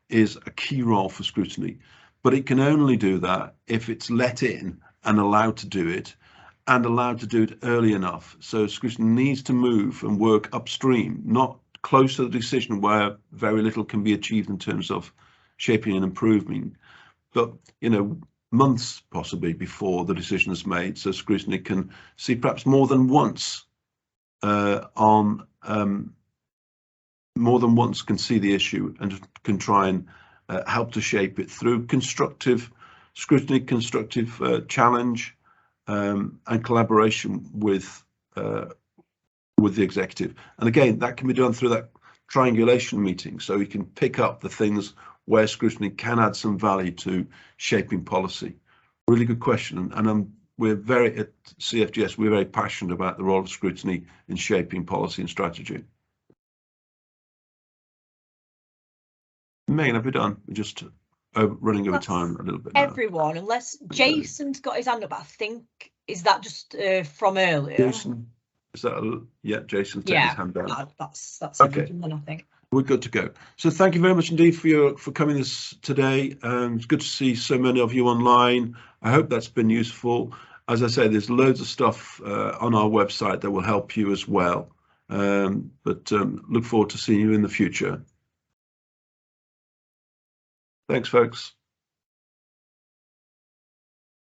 is a key role for scrutiny, but it can only do that if it's let in and allowed to do it, and allowed to do it early enough. So scrutiny needs to move and work upstream, not close to the decision where very little can be achieved in terms of shaping and improving, but months possibly before the decision is made, so scrutiny can see perhaps more than once more than once can see the issue and can try and help to shape it through constructive scrutiny, constructive challenge, and collaboration with the executive. And again, that can be done through that triangulation meeting, so you can pick up the things where scrutiny can add some value to shaping policy. Really good question, and we're very, at CfGS, we're very passionate about the role of scrutiny in shaping policy and strategy. Megan, have we done? We're just running over time a little bit now. Everyone, unless Jason's got his hand up, I think, is that just from earlier? Jason, is that yeah? Jason's taken his hand down. That's okay. Everything then, I think. We're good to go. So thank you very much indeed for coming today. It's good to see so many of you online. I hope that's been useful. As I say, there's loads of stuff on our website that will help you as well. But look forward to seeing you in the future. Thanks, folks.